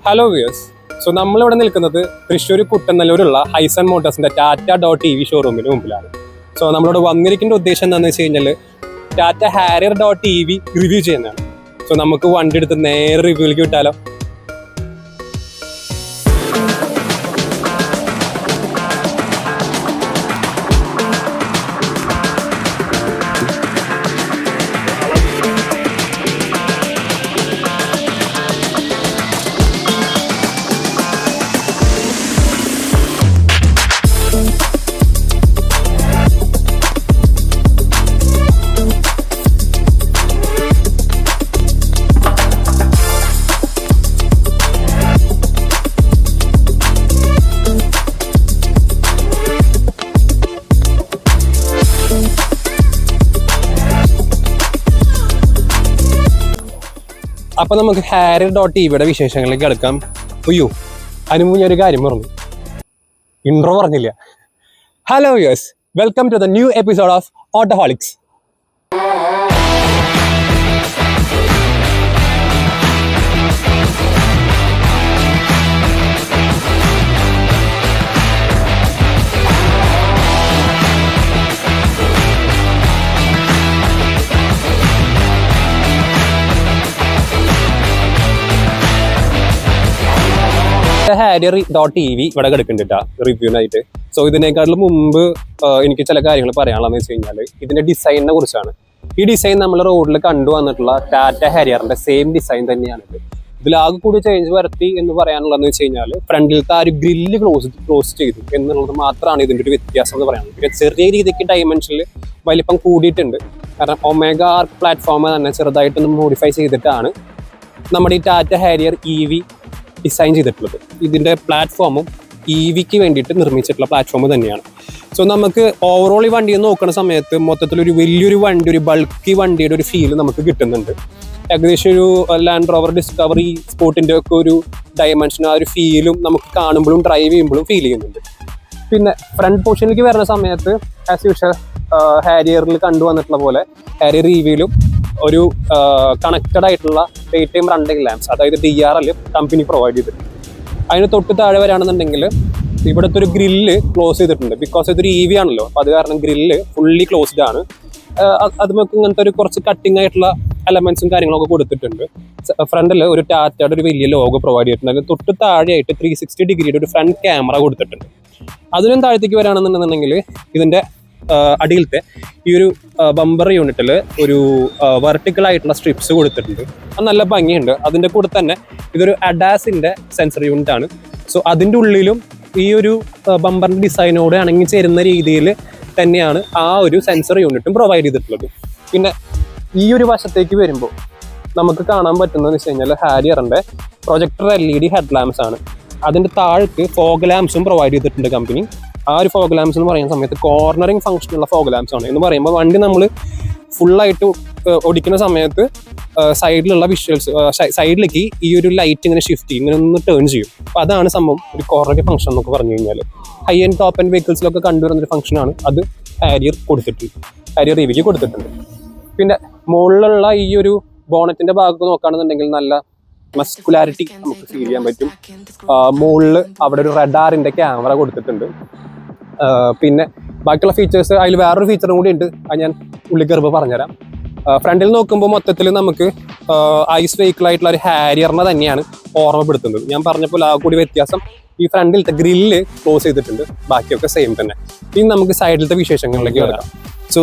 Hello views. So നമ്മളിവിടെ നിൽക്കുന്നത് തൃശ്ശൂർ കുട്ടനല്ലൂരുള്ള ഹൈസൺ മോട്ടോഴ്സിന്റെ ടാറ്റ.EV ഷോറൂമിന് മുമ്പിലാണ്. സോ നമ്മളിവിടെ വന്നിരിക്കേണ്ട ഉദ്ദേശം എന്താണെന്ന് വെച്ച് കഴിഞ്ഞാൽ ടാറ്റ ഹാരിയർ.EV റിവ്യൂ ചെയ്യുന്നതാണ്. സോ നമുക്ക് വണ്ടി എടുത്ത് നേരെ റിവ്യൂവിലേക്ക് വിട്ടാലോ. അപ്പൊ നമുക്ക് ഹാരിയർ.EVയുടെ വിശേഷങ്ങളിലേക്ക് കിടക്കാം. അയ്യോ, അതിന് മുന്നേ ഒരു കാര്യം പറഞ്ഞു, ഇൻട്രോ പറഞ്ഞില്ല. Hello views, welcome to the new episode of Autoholics. ഹാരിയർ.EV ഇവിടെ കിടക്കുന്നുണ്ട് റിവ്യൂനായിട്ട്. സോ ഇതിനേക്കാളും മുമ്പ് എനിക്ക് ചില കാര്യങ്ങൾ പറയാനുള്ളതെന്ന് വെച്ച് കഴിഞ്ഞാൽ ഇതിന്റെ ഡിസൈനിനെ കുറിച്ചാണ്. ഈ ഡിസൈൻ നമ്മൾ റോഡിൽ കണ്ടു വന്നിട്ടുള്ള ടാറ്റ ഹാരിയറിന്റെ സെയിം ഡിസൈൻ തന്നെയാണിത്. ഇതിലാകെ കൂടി ചേഞ്ച് വരുത്തി എന്ന് പറയാനുള്ളതെന്ന് വെച്ച് കഴിഞ്ഞാൽ ഫ്രണ്ടിലത്തെ ആ ഒരു ഗ്രില്ല് ക്ലോസ് ചെയ്തു എന്നുള്ളത് മാത്രമാണ് ഇതിന്റെ ഒരു വ്യത്യാസം എന്ന് പറയുന്നത്. പിന്നെ ചെറിയ രീതിക്ക് ഡയമെൻഷനിൽ വലിപ്പം കൂടിയിട്ടുണ്ട്. കാരണം ഒമേഗ ആർക്ക് പ്ലാറ്റ്ഫോം തന്നെ ചെറുതായിട്ടൊന്ന് മോഡിഫൈ ചെയ്തിട്ടാണ് നമ്മുടെ ഈ ടാറ്റ ഹാരിയർ EV ഡിസൈൻ ചെയ്തിട്ടുള്ളത്. ഇതിൻ്റെ പ്ലാറ്റ്ഫോമും EVക്ക് വേണ്ടിയിട്ട് നിർമ്മിച്ചിട്ടുള്ള പ്ലാറ്റ്ഫോം തന്നെയാണ്. സോ നമുക്ക് ഓവറോൾ ഈ വണ്ടി നോക്കുന്ന സമയത്ത് മൊത്തത്തിലൊരു വലിയൊരു വണ്ടി, ഒരു ബൾക്കി വണ്ടിയുടെ ഒരു ഫീൽ നമുക്ക് കിട്ടുന്നുണ്ട്. ഏകദേശം ഒരു ലാൻഡ് റോവർ ഡിസ്കവറി സ്പോർട്ടിൻ്റെ ഒക്കെ ഒരു ഡയമെൻഷൻ, ആ ഒരു ഫീലും നമുക്ക് കാണുമ്പോഴും ഡ്രൈവ് ചെയ്യുമ്പോഴും ഫീൽ ചെയ്യുന്നുണ്ട്. പിന്നെ ഫ്രണ്ട് പോർഷനിലേക്ക് വരുന്ന സമയത്ത് ആസ് യൂഷ്വൽ ഹാരിയറിൽ കണ്ടുവന്നിട്ടുള്ള പോലെ ഹാരിയർ EVയിലും ഒരു കണക്റ്റഡ് ആയിട്ടുള്ള ഡേ ടൈം റണ്ണിങ് ലാംപ്സ്, അതായത് DRL കമ്പനി പ്രൊവൈഡ് ചെയ്തിട്ടുണ്ട്. അതിന് തൊട്ട് താഴെ വരാണെന്നുണ്ടെങ്കിൽ ഇവിടുത്തെ ഒരു ഗ്രില്ല് ക്ലോസ് ചെയ്തിട്ടുണ്ട്. ബിക്കോസ് ഇതൊരു EV ആണല്ലോ, അപ്പോൾ അത് കാരണം ഗ്രില്ല് ഫുള്ളി ക്ലോസ്ഡ് ആണ്. അത് നമുക്ക് ഇങ്ങനത്തെ ഒരു കുറച്ച് കട്ടിങ് ആയിട്ടുള്ള എലമെന്റ്സും കാര്യങ്ങളൊക്കെ കൊടുത്തിട്ടുണ്ട്. ഫ്രണ്ടിൽ ഒരു ടാറ്റയുടെ ഒരു വലിയ ലോഗോ പ്രൊവൈഡ് ചെയ്തിട്ടുണ്ട്. അതിന് തൊട്ട് താഴെയായിട്ട് 360 ഡിഗ്രിയുടെ ഒരു ഫ്രണ്ട് ക്യാമറ കൊടുത്തിട്ടുണ്ട്. അതിനും താഴത്തേക്ക് വരാണെന്നുണ്ടെന്നുണ്ടെങ്കിൽ ഇതിൻ്റെ അടിയിലത്തെ ഈ ഒരു ബമ്പർ യൂണിറ്റിൽ ഒരു വെർട്ടിക്കൽ ആയിട്ടുള്ള സ്ട്രിപ്സ് കൊടുത്തിട്ടുണ്ട്. അത് നല്ല ഭംഗിയുണ്ട്. അതിൻ്റെ കൂടെ തന്നെ ഇതൊരു അഡാസിൻ്റെ സെൻസർ യൂണിറ്റ് ആണ്. സോ അതിൻ്റെ ഉള്ളിലും ഈ ഒരു ബമ്പറിൻ്റെ ഡിസൈനോട് ഇണങ്ങി ചേരുന്ന രീതിയിൽ തന്നെയാണ് ആ ഒരു സെൻസർ യൂണിറ്റും പ്രൊവൈഡ് ചെയ്തിട്ടുള്ളത്. പിന്നെ ഈ ഒരു വശത്തേക്ക് വരുമ്പോൾ നമുക്ക് കാണാൻ പറ്റുന്നതെന്ന് വെച്ച് കഴിഞ്ഞാൽ ഹാരിയറിൻ്റെ പ്രൊജക്ടർ LED ഹെഡ് ലാംപ്സ് ആണ്. അതിൻ്റെ താഴത്ത് ഫോഗ് ലാംപ്സും പ്രൊവൈഡ് ചെയ്തിട്ടുണ്ട് കമ്പനി. ആ ഒരു ഫോഗ് ലാംപ്സ് എന്ന് പറയുന്ന സമയത്ത് കോർണറിങ് ഫംഗ്ഷനുള്ള ഫോഗ് ലാംപ്സ് ആണ്. എന്ന് പറയുമ്പോൾ വണ്ടി നമ്മൾ ഫുള്ളായിട്ട് ഓടിക്കുന്ന സമയത്ത് സൈഡിലുള്ള വിഷ്വൽസ്, സൈഡിലേക്ക് ഈ ഒരു ലൈറ്റ് ഇങ്ങനെ ഷിഫ്റ്റ് ചെയ്യും, ഇങ്ങനെ ഒന്ന് ടേൺ ചെയ്യും. അപ്പോൾ അതാണ് സംഭവം ഒരു കോർണറിങ് ഫംഗ്ഷൻ എന്നൊക്കെ പറഞ്ഞു കഴിഞ്ഞാൽ. ഹൈ ആൻഡ് ടോപ്പ് ആൻഡ് വെഹിക്കിൾസിലൊക്കെ കണ്ടുവരുന്നൊരു ഫംഗ്ഷനാണ് അത്. ഹാരിയർ EVക്ക് കൊടുത്തിട്ടുണ്ട്. പിന്നെ മുകളിലുള്ള ഈ ഒരു ബോണറ്റിന്റെ ഭാഗത്ത് നോക്കുകയാണെന്നുണ്ടെങ്കിൽ നല്ല മസ്കുലാരിറ്റി നമുക്ക് ഫീൽ ചെയ്യാൻ പറ്റും. മുകളിൽ അവിടെ ഒരു റഡാറിന്റെ ക്യാമറ കൊടുത്തിട്ടുണ്ട്. പിന്നെ ബാക്കിയുള്ള ഫീച്ചേഴ്സ് അതിൽ വേറൊരു ഫീച്ചറും കൂടി ഉണ്ട്, അത് ഞാൻ ഉള്ളിൽ കയറുമ്പോൾ പറഞ്ഞുതരാം. ഫ്രണ്ടിൽ നോക്കുമ്പോൾ മൊത്തത്തിൽ നമുക്ക് ഐസ് വെഹിക്കിൾ ആയിട്ടുള്ള ഒരു ഹാരിയറിനെ തന്നെയാണ് ഓർമ്മപ്പെടുത്തുന്നത്. ഞാൻ പറഞ്ഞപ്പോൾ ആ കൂടി വ്യത്യാസം ഈ ഫ്രണ്ടിലത്തെ ഗ്രില്ല് ക്ലോസ് ചെയ്തിട്ടുണ്ട്, ബാക്കിയൊക്കെ സെയിം തന്നെ. ഇനി നമുക്ക് സൈഡിലത്തെ വിശേഷങ്ങളിലേക്ക് വരാം. സോ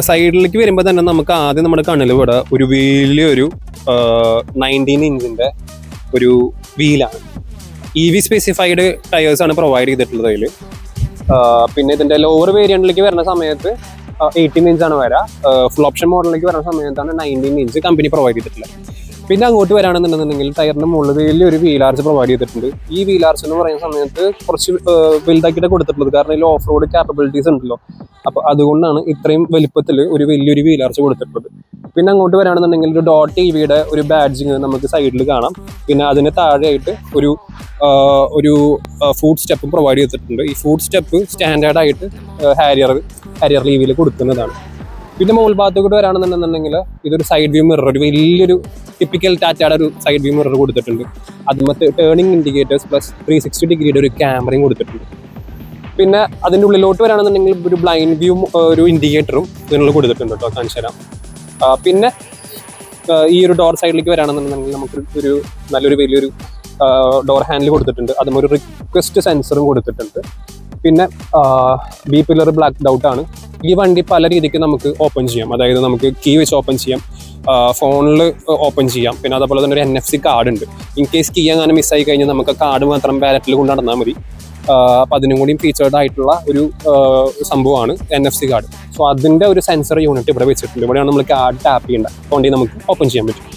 സൈഡിലേക്ക് വരുമ്പോൾ തന്നെ നമുക്ക് ആദ്യം നമ്മുടെ കണ്ണിൽ ഇവിടെ ഒരു വലിയൊരു 19 ഇഞ്ചിൻ്റെ ഒരു വീലാണ്. EV സ്പെസിഫൈഡ് ടയേഴ്സാണ് പ്രൊവൈഡ് ചെയ്തിട്ടുള്ളത് അതിൽ. പിന്നെ ഇതിൻ്റെ ലോവർ വേരിയൻറ്റിലേക്ക് വരുന്ന സമയത്ത് 18 ഇഞ്ചാണ് വരിക. ഫുൾ ഓപ്ഷൻ മോഡലിലേക്ക് വരുന്ന സമയത്താണ് 19 ഇഞ്ച് കമ്പനി പ്രൊവൈഡ് ചെയ്തിട്ടുള്ളത്. പിന്നെ അങ്ങോട്ട് വരാണെന്നുണ്ടെന്നുണ്ടെങ്കിൽ ടയറിൻ്റെ മുകളിൽ വലിയൊരു വീലാർച്ച് പ്രൊവൈഡ് ചെയ്തിട്ടുണ്ട്. ഈ വീലാർച്ച് എന്ന് പറയുന്ന സമയത്ത് കുറച്ച് വലുതാക്കിയിട്ട് കൊടുത്തിട്ടുള്ളത്, കാരണം ഇതിൽ ഓഫ് റോഡ് ക്യാപ്പബിലിറ്റീസ് ഉണ്ടല്ലോ. അപ്പോൾ അതുകൊണ്ടാണ് ഇത്രയും വലിപ്പത്തിൽ ഒരു വലിയൊരു വീലാർച്ച് കൊടുത്തിട്ടുള്ളത്. പിന്നെ അങ്ങോട്ട് വരാണെന്നുണ്ടെങ്കിൽ ഒരു .EVയുടെ ഒരു ബാഡ്ജിങ് നമുക്ക് സൈഡിൽ കാണാം. പിന്നെ അതിന് താഴെയായിട്ട് ഒരു ഫുഡ് സ്റ്റെപ്പും പ്രൊവൈഡ് ചെയ്തിട്ടുണ്ട്. ഈ ഫുഡ് സ്റ്റെപ്പ് സ്റ്റാൻഡേർഡായിട്ട് ഹാരിയർ EVയിൽ കൊടുക്കുന്നതാണ്. പിന്നെ മുകൾ ഭാഗത്തോട്ട് വരാണെന്നുണ്ടെന്നുണ്ടെങ്കിൽ ഇതൊരു സൈഡ് വ്യൂ മിറർ, ഒരു വലിയൊരു ടിപ്പിക്കൽ ടാറ്റയുടെ ഒരു സൈഡ് വ്യൂ മിറർ കൊടുത്തിട്ടുണ്ട്. അതുമത്തെ ടേണിംഗ് ഇൻഡിക്കേറ്റേഴ്സ് പ്ലസ് 360 ഡിഗ്രിയുടെ ഒരു ക്യാമറയും കൊടുത്തിട്ടുണ്ട്. പിന്നെ അതിൻ്റെ ഉള്ളിലോട്ട് വരാണെന്നുണ്ടെങ്കിൽ ഒരു ബ്ലൈൻഡ് വ്യൂ ഒരു ഇൻഡിക്കേറ്ററും ഇതിനുള്ളിൽ കൊടുത്തിട്ടുണ്ട് കേട്ടോ, കാണിച്ചു തരാം. പിന്നെ ഈ ഒരു ഡോർ സൈഡിലേക്ക് വരാണെന്നുണ്ടെങ്കിൽ നമുക്ക് ഒരു നല്ലൊരു വലിയൊരു ഡോർ ഹാൻഡിൽ കൊടുത്തിട്ടുണ്ട്. അതും ഒരു റിക്വസ്റ്റ് സെൻസറും കൊടുത്തിട്ടുണ്ട്. പിന്നെ ബി പില്ലർ ബ്ലാക്ക് ഔട്ട് ആണ്. ഈ വണ്ടി പല രീതിക്ക് നമുക്ക് ഓപ്പൺ ചെയ്യാം. അതായത് നമുക്ക് കീ വെച്ച് ഓപ്പൺ ചെയ്യാം, ഫോണിൽ ഓപ്പൺ ചെയ്യാം. പിന്നെ അതുപോലെ തന്നെ ഒരു NFC കാർഡ് ഉണ്ട്. ഇൻ കേസ് കീ അങ്ങനെ മിസ്സായി കഴിഞ്ഞാൽ നമുക്ക് കാർഡ് മാത്രം വാലറ്റിൽ കൊണ്ട് നടന്നാൽ മതി. അപ്പം അതിനും കൂടിയും ഫീച്ചേർഡ് ആയിട്ടുള്ള ഒരു സംഭവമാണ് NFC കാർഡ്. സോ അതിൻ്റെ ഒരു സെൻസർ യൂണിറ്റ് ഇവിടെ വെച്ചിട്ടുണ്ട്. ഇവിടെയാണ് നമ്മൾ കാർഡ് ടാപ്പ് ചെയ്യേണ്ടത്, അതുകൊണ്ട് നമുക്ക് ഓപ്പൺ ചെയ്യാൻ പറ്റും.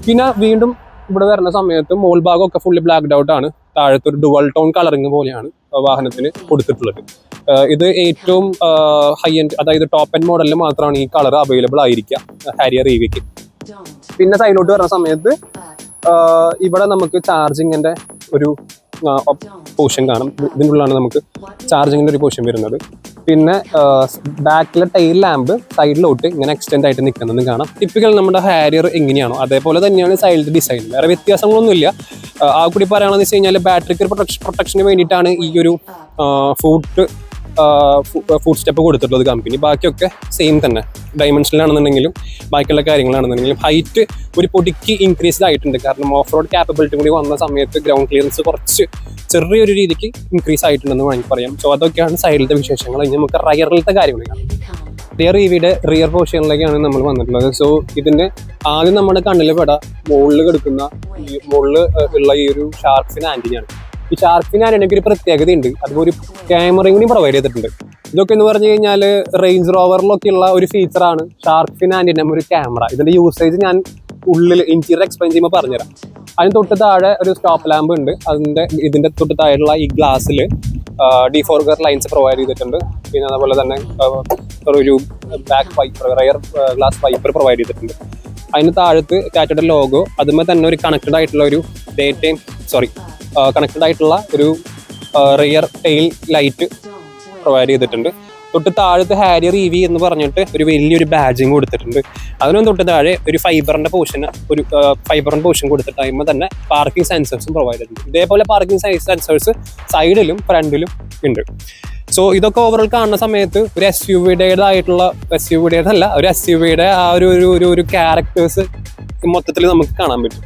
പിന്നെ വീണ്ടും ഇവിടെ വരുന്ന സമയത്ത് മോൾ ഭാഗമൊക്കെ ഫുള്ളി ബ്ലാക്ക്ഡ് ഔട്ട് ആണ്. താഴത്തെ ഒരു ഡുവൽ ടോൺ കളറിങ് പോലെയാണ് വാഹനത്തിന് കൊടുത്തിട്ടുള്ളത്. ഇത് ഏറ്റവും ഹൈ എൻഡ്, അതായത് ടോപ്പ് എൻഡ് മോഡലിൽ മാത്രമാണ് ഈ കളർ അവൈലബിൾ ആയിരിക്കുക ഹാരിയർ EVക്ക്. പിന്നെ സൈഡിലോട്ട് വരുന്ന സമയത്ത് ഇവിടെ നമുക്ക് ചാർജിങ്ങിൻ്റെ ഒരു പോർഷൻ കാണും. ഇതിനുള്ളിലാണ് നമുക്ക് ചാർജിങ്ങിൻ്റെ ഒരു പോർഷൻ വരുന്നത്. പിന്നെ ബാക്കിലെ ടൈൽ ലാമ്പ് സൈഡിലോട്ട് ഇങ്ങനെ എക്സ്റ്റെൻഡ് ആയിട്ട് നിൽക്കുന്നത് കാണാം. ടിപ്പിക്കൽ നമ്മുടെ ഹാരിയർ എങ്ങനെയാണോ അതേപോലെ തന്നെയാണ് സൈഡിൽ ഡിസൈൻ, വേറെ വ്യത്യാസങ്ങളൊന്നുമില്ല. ആ കൂടി പറയുകയാണെന്ന് വെച്ച് കഴിഞ്ഞാൽ ബാറ്ററിക്ക് പ്രൊട്ടക്ഷന് വേണ്ടിയിട്ടാണ് ഈ ഒരു ഫുഡ് സ്റ്റെപ്പ് കൊടുത്തിട്ടുള്ളത് കമ്പനി. ബാക്കിയൊക്കെ സെയിം തന്നെ, ഡൈമെൻഷനിലാണെന്നുണ്ടെങ്കിലും ബാക്കിയുള്ള കാര്യങ്ങളാണെന്നുണ്ടെങ്കിലും ഹൈറ്റ് ഒരു പൊടിക്ക് ഇൻക്രീസ്ഡ് ആയിട്ടുണ്ട്. കാരണം ഓഫ് റോഡ് ക്യാപ്പബിലിറ്റി കൂടി വന്ന സമയത്ത് ഗ്രൗണ്ട് ക്ലിയറൻസ് കുറച്ച് ചെറിയൊരു രീതിക്ക് ഇൻക്രീസ് ആയിട്ടുണ്ടെന്ന് വേണമെങ്കിൽ പറയാം. സോ അതൊക്കെയാണ് സൈഡിലത്തെ വിശേഷങ്ങൾ. ഇനി നമുക്ക് റയറിലത്തെ കാര്യങ്ങൾ കാണാം. റിയർ EVയുടെ റിയർ പോർഷനിലേക്കാണ് നമ്മൾ വന്നിട്ടുള്ളത്. സോ ഇതിൻ്റെ ആദ്യം നമ്മുടെ കണ്ണിൽ പെടാ മുകളിൽ കിടക്കുന്ന മുകളിൽ ഉള്ള ഈ ഒരു ഷാർക്ക് ഫിൻ ആൻറ്റിനയാണ്. ഈ ഷാർക്ക് ഫിൻ ആൻറ്റിനയ്ക്ക് ഒരു പ്രത്യേകത ഉണ്ട്, അതുപോലെ ഒരു ക്യാമറയും കൂടി പ്രൊവൈഡ് ചെയ്തിട്ടുണ്ട്. ഇതൊക്കെ എന്ന് പറഞ്ഞു കഴിഞ്ഞാൽ റേഞ്ച് റോവറിലൊക്കെ ഉള്ള ഒരു ഫീച്ചറാണ് ഷാർക്ക് ഫിൻ ആൻറ്റിന ഒരു ക്യാമറ. ഇതിൻ്റെ യൂസേജ് ഞാൻ ഉള്ളിൽ ഇന്റീരിയർ എക്സ്പ്ലെയിൻ ചെയ്യുമ്പോൾ പറഞ്ഞുതരാം. അതിന് തൊട്ട് താഴെ ഒരു സ്റ്റോപ്പ് ലാമ്പ് ഉണ്ട്. ഇതിൻ്റെ തൊട്ട് താഴെയുള്ള ഈ ഗ്ലാസ്സിൽ ഡിഫോർഗർ ലൈൻസ് പ്രൊവൈഡ് ചെയ്തിട്ടുണ്ട്. പിന്നെ അതുപോലെ തന്നെ ഒരു back wiper, rare glass wiper provide ചെയ്തിട്ടുണ്ട്. അതിന് താഴത്ത് ടാറ്റയുടെ ലോഗോ, അതുമ്പോൾ തന്നെ ഒരു കണക്റ്റഡ് ആയിട്ടുള്ള ഒരു കണക്റ്റഡ് ആയിട്ടുള്ള ഒരു റിയർ ടെയിൽ ലൈറ്റ് പ്രൊവൈഡ് ചെയ്തിട്ടുണ്ട്. തൊട്ട് താഴത്ത് ഹാരിയർ EV എന്ന് പറഞ്ഞിട്ട് ഒരു വലിയൊരു ബാഡ്ജിങ് കൊടുത്തിട്ടുണ്ട്. അതിനും തൊട്ട് താഴെ ഒരു ഫൈബറിന്റെ പോർഷൻ കൊടുത്തിട്ട് അതിന്മേൽ തന്നെ പാർക്കിംഗ് സെൻസേഴ്സും പ്രൊവൈഡ് ചെയ്തിട്ടുണ്ട്. ഇതേപോലെ പാർക്കിംഗ് സെൻസേഴ്സ് സൈഡിലും ഫ്രണ്ടിലും ഉണ്ട്. സോ ഇതൊക്കെ ഓവറോൾ കാണുന്ന സമയത്ത് ഒരു SUVയുടെ ആ ഒരു ക്യാരക്ടേഴ്സ് മൊത്തത്തിൽ നമുക്ക് കാണാൻ പറ്റും.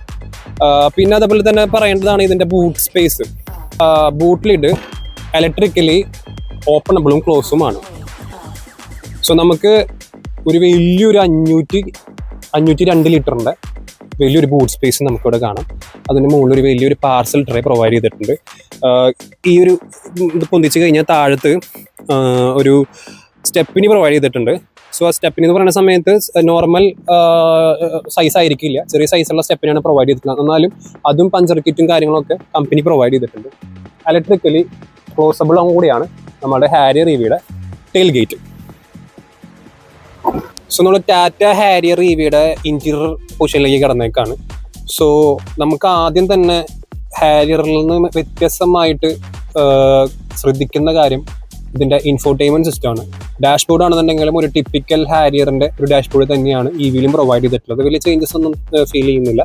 പിന്നെ അതേപോലെ തന്നെ പറയേണ്ടതാണ് ഇതിന്റെ boot space. Boot lid electrically ഓപ്പണബിളും ക്ലോസുമാണ്. സോ നമുക്ക് ഒരു വലിയൊരു 502 ലിറ്ററിൻ്റെ വലിയൊരു ബൂട്ട് സ്പേസ് നമുക്കിവിടെ കാണാം. അതിന് മുകളിൽ ഒരു വലിയൊരു പാർസൽ ട്രേ പ്രൊവൈഡ് ചെയ്തിട്ടുണ്ട്. ഈ ഒരു ഇത് പൊന്തിച്ച് കഴിഞ്ഞാൽ താഴത്ത് ഒരു സ്റ്റെപ്പിനി പ്രൊവൈഡ് ചെയ്തിട്ടുണ്ട്. സോ ആ സ്റ്റെപ്പിനി എന്ന് പറയുന്ന സമയത്ത് നോർമൽ സൈസ് ആയിരിക്കില്ല, ചെറിയ സൈസുള്ള സ്റ്റെപ്പിനാണ് പ്രൊവൈഡ് ചെയ്തിട്ടുള്ളത്. എന്നാലും അതും പഞ്ചർ കിറ്റും കാര്യങ്ങളൊക്കെ കമ്പനി പ്രൊവൈഡ് ചെയ്തിട്ടുണ്ട്. ഇലക്ട്രിക്കലി ക്ലോസബിളും കൂടിയാണ് നമ്മുടെ ഹാരിയർ EVയുടെ ടെയിൽ ഗേറ്റ്. സോ നമ്മൾ ടാറ്റ ഹാരിയർ EVയുടെ ഇന്റീരിയർ പോർഷനിലേക്ക് കടന്നേക്കാണ്. സോ നമുക്ക് ആദ്യം തന്നെ ഹാരിയറിൽ നിന്ന് വ്യത്യസ്തമായിട്ട് ശ്രദ്ധിക്കുന്ന കാര്യം ഇതിൻ്റെ ഇൻഫോർടൈൻമെന്റ് സിസ്റ്റമാണ്. ഡാഷ്ബോർഡ് ആണെന്നുണ്ടെങ്കിലും ഒരു ടിപ്പിക്കൽ ഹാരിയറിന്റെ ഒരു ഡാഷ്ബോർഡ് തന്നെയാണ് EVയിലും പ്രൊവൈഡ് ചെയ്തിട്ടുള്ളത്. വലിയ ചേഞ്ചസ് ഒന്നും ഫീൽ ചെയ്യുന്നില്ല.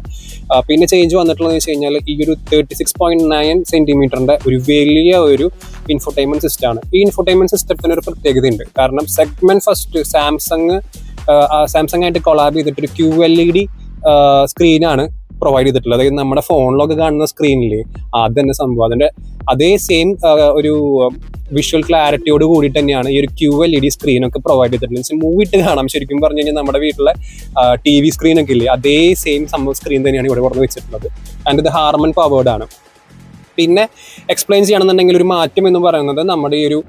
പിന്നെ ചേഞ്ച് വന്നിട്ടുള്ളതെന്ന് വെച്ച് കഴിഞ്ഞാൽ ഈ ഒരു 36.9 സെന്റിമീറ്ററിന്റെ ഒരു വലിയ ഒരു ഇൻഫോർടൈൻമെന്റ് സിസ്റ്റമാണ്. ഈ ഇൻഫോർടൈൻമെന്റ് സിസ്റ്റത്തിന് ഒരു പ്രത്യേകതയുണ്ട്. കാരണം സെഗ്മെന്റ് ഫസ്റ്റ് സാംസങ് ആയിട്ട് കൊളാബ് ചെയ്തിട്ടൊരു QLED സ്ക്രീനാണ് പ്രൊവൈഡ് ചെയ്തിട്ടുള്ളത്. അതായത് നമ്മുടെ ഫോണിലൊക്കെ കാണുന്ന സ്ക്രീനിൽ അത് തന്നെ സംഭവം, അതിന്റെ അതേ സെയിം ഒരു വിഷ്വൽ ക്ലാരിറ്റിയോട് കൂടിയിട്ട് തന്നെയാണ് ഈ ഒരു QLED സ്ക്രീനൊക്കെ പ്രൊവൈഡ് ചെയ്തിട്ടുള്ളത്. മൂവി ഇട്ട് കാണാം. ശരിക്കും പറഞ്ഞു കഴിഞ്ഞാൽ നമ്മുടെ വീട്ടിലെ TV സ്ക്രീനൊക്കെ ഇല്ലേ, അതേ സെയിം സംഭവം സ്ക്രീൻ തന്നെയാണ് ഇവിടെ കൊടുത്ത് വെച്ചിട്ടുള്ളത്. ആൻഡ് ഇത് ഹാർമൻ പവേർഡ് ആണ്. പിന്നെ എക്സ്പ്ലെയിൻ ചെയ്യണമെന്നുണ്ടെങ്കിൽ ഒരു മാറ്റം എന്ന് പറയുന്നത് നമ്മുടെ ഈ ഒരു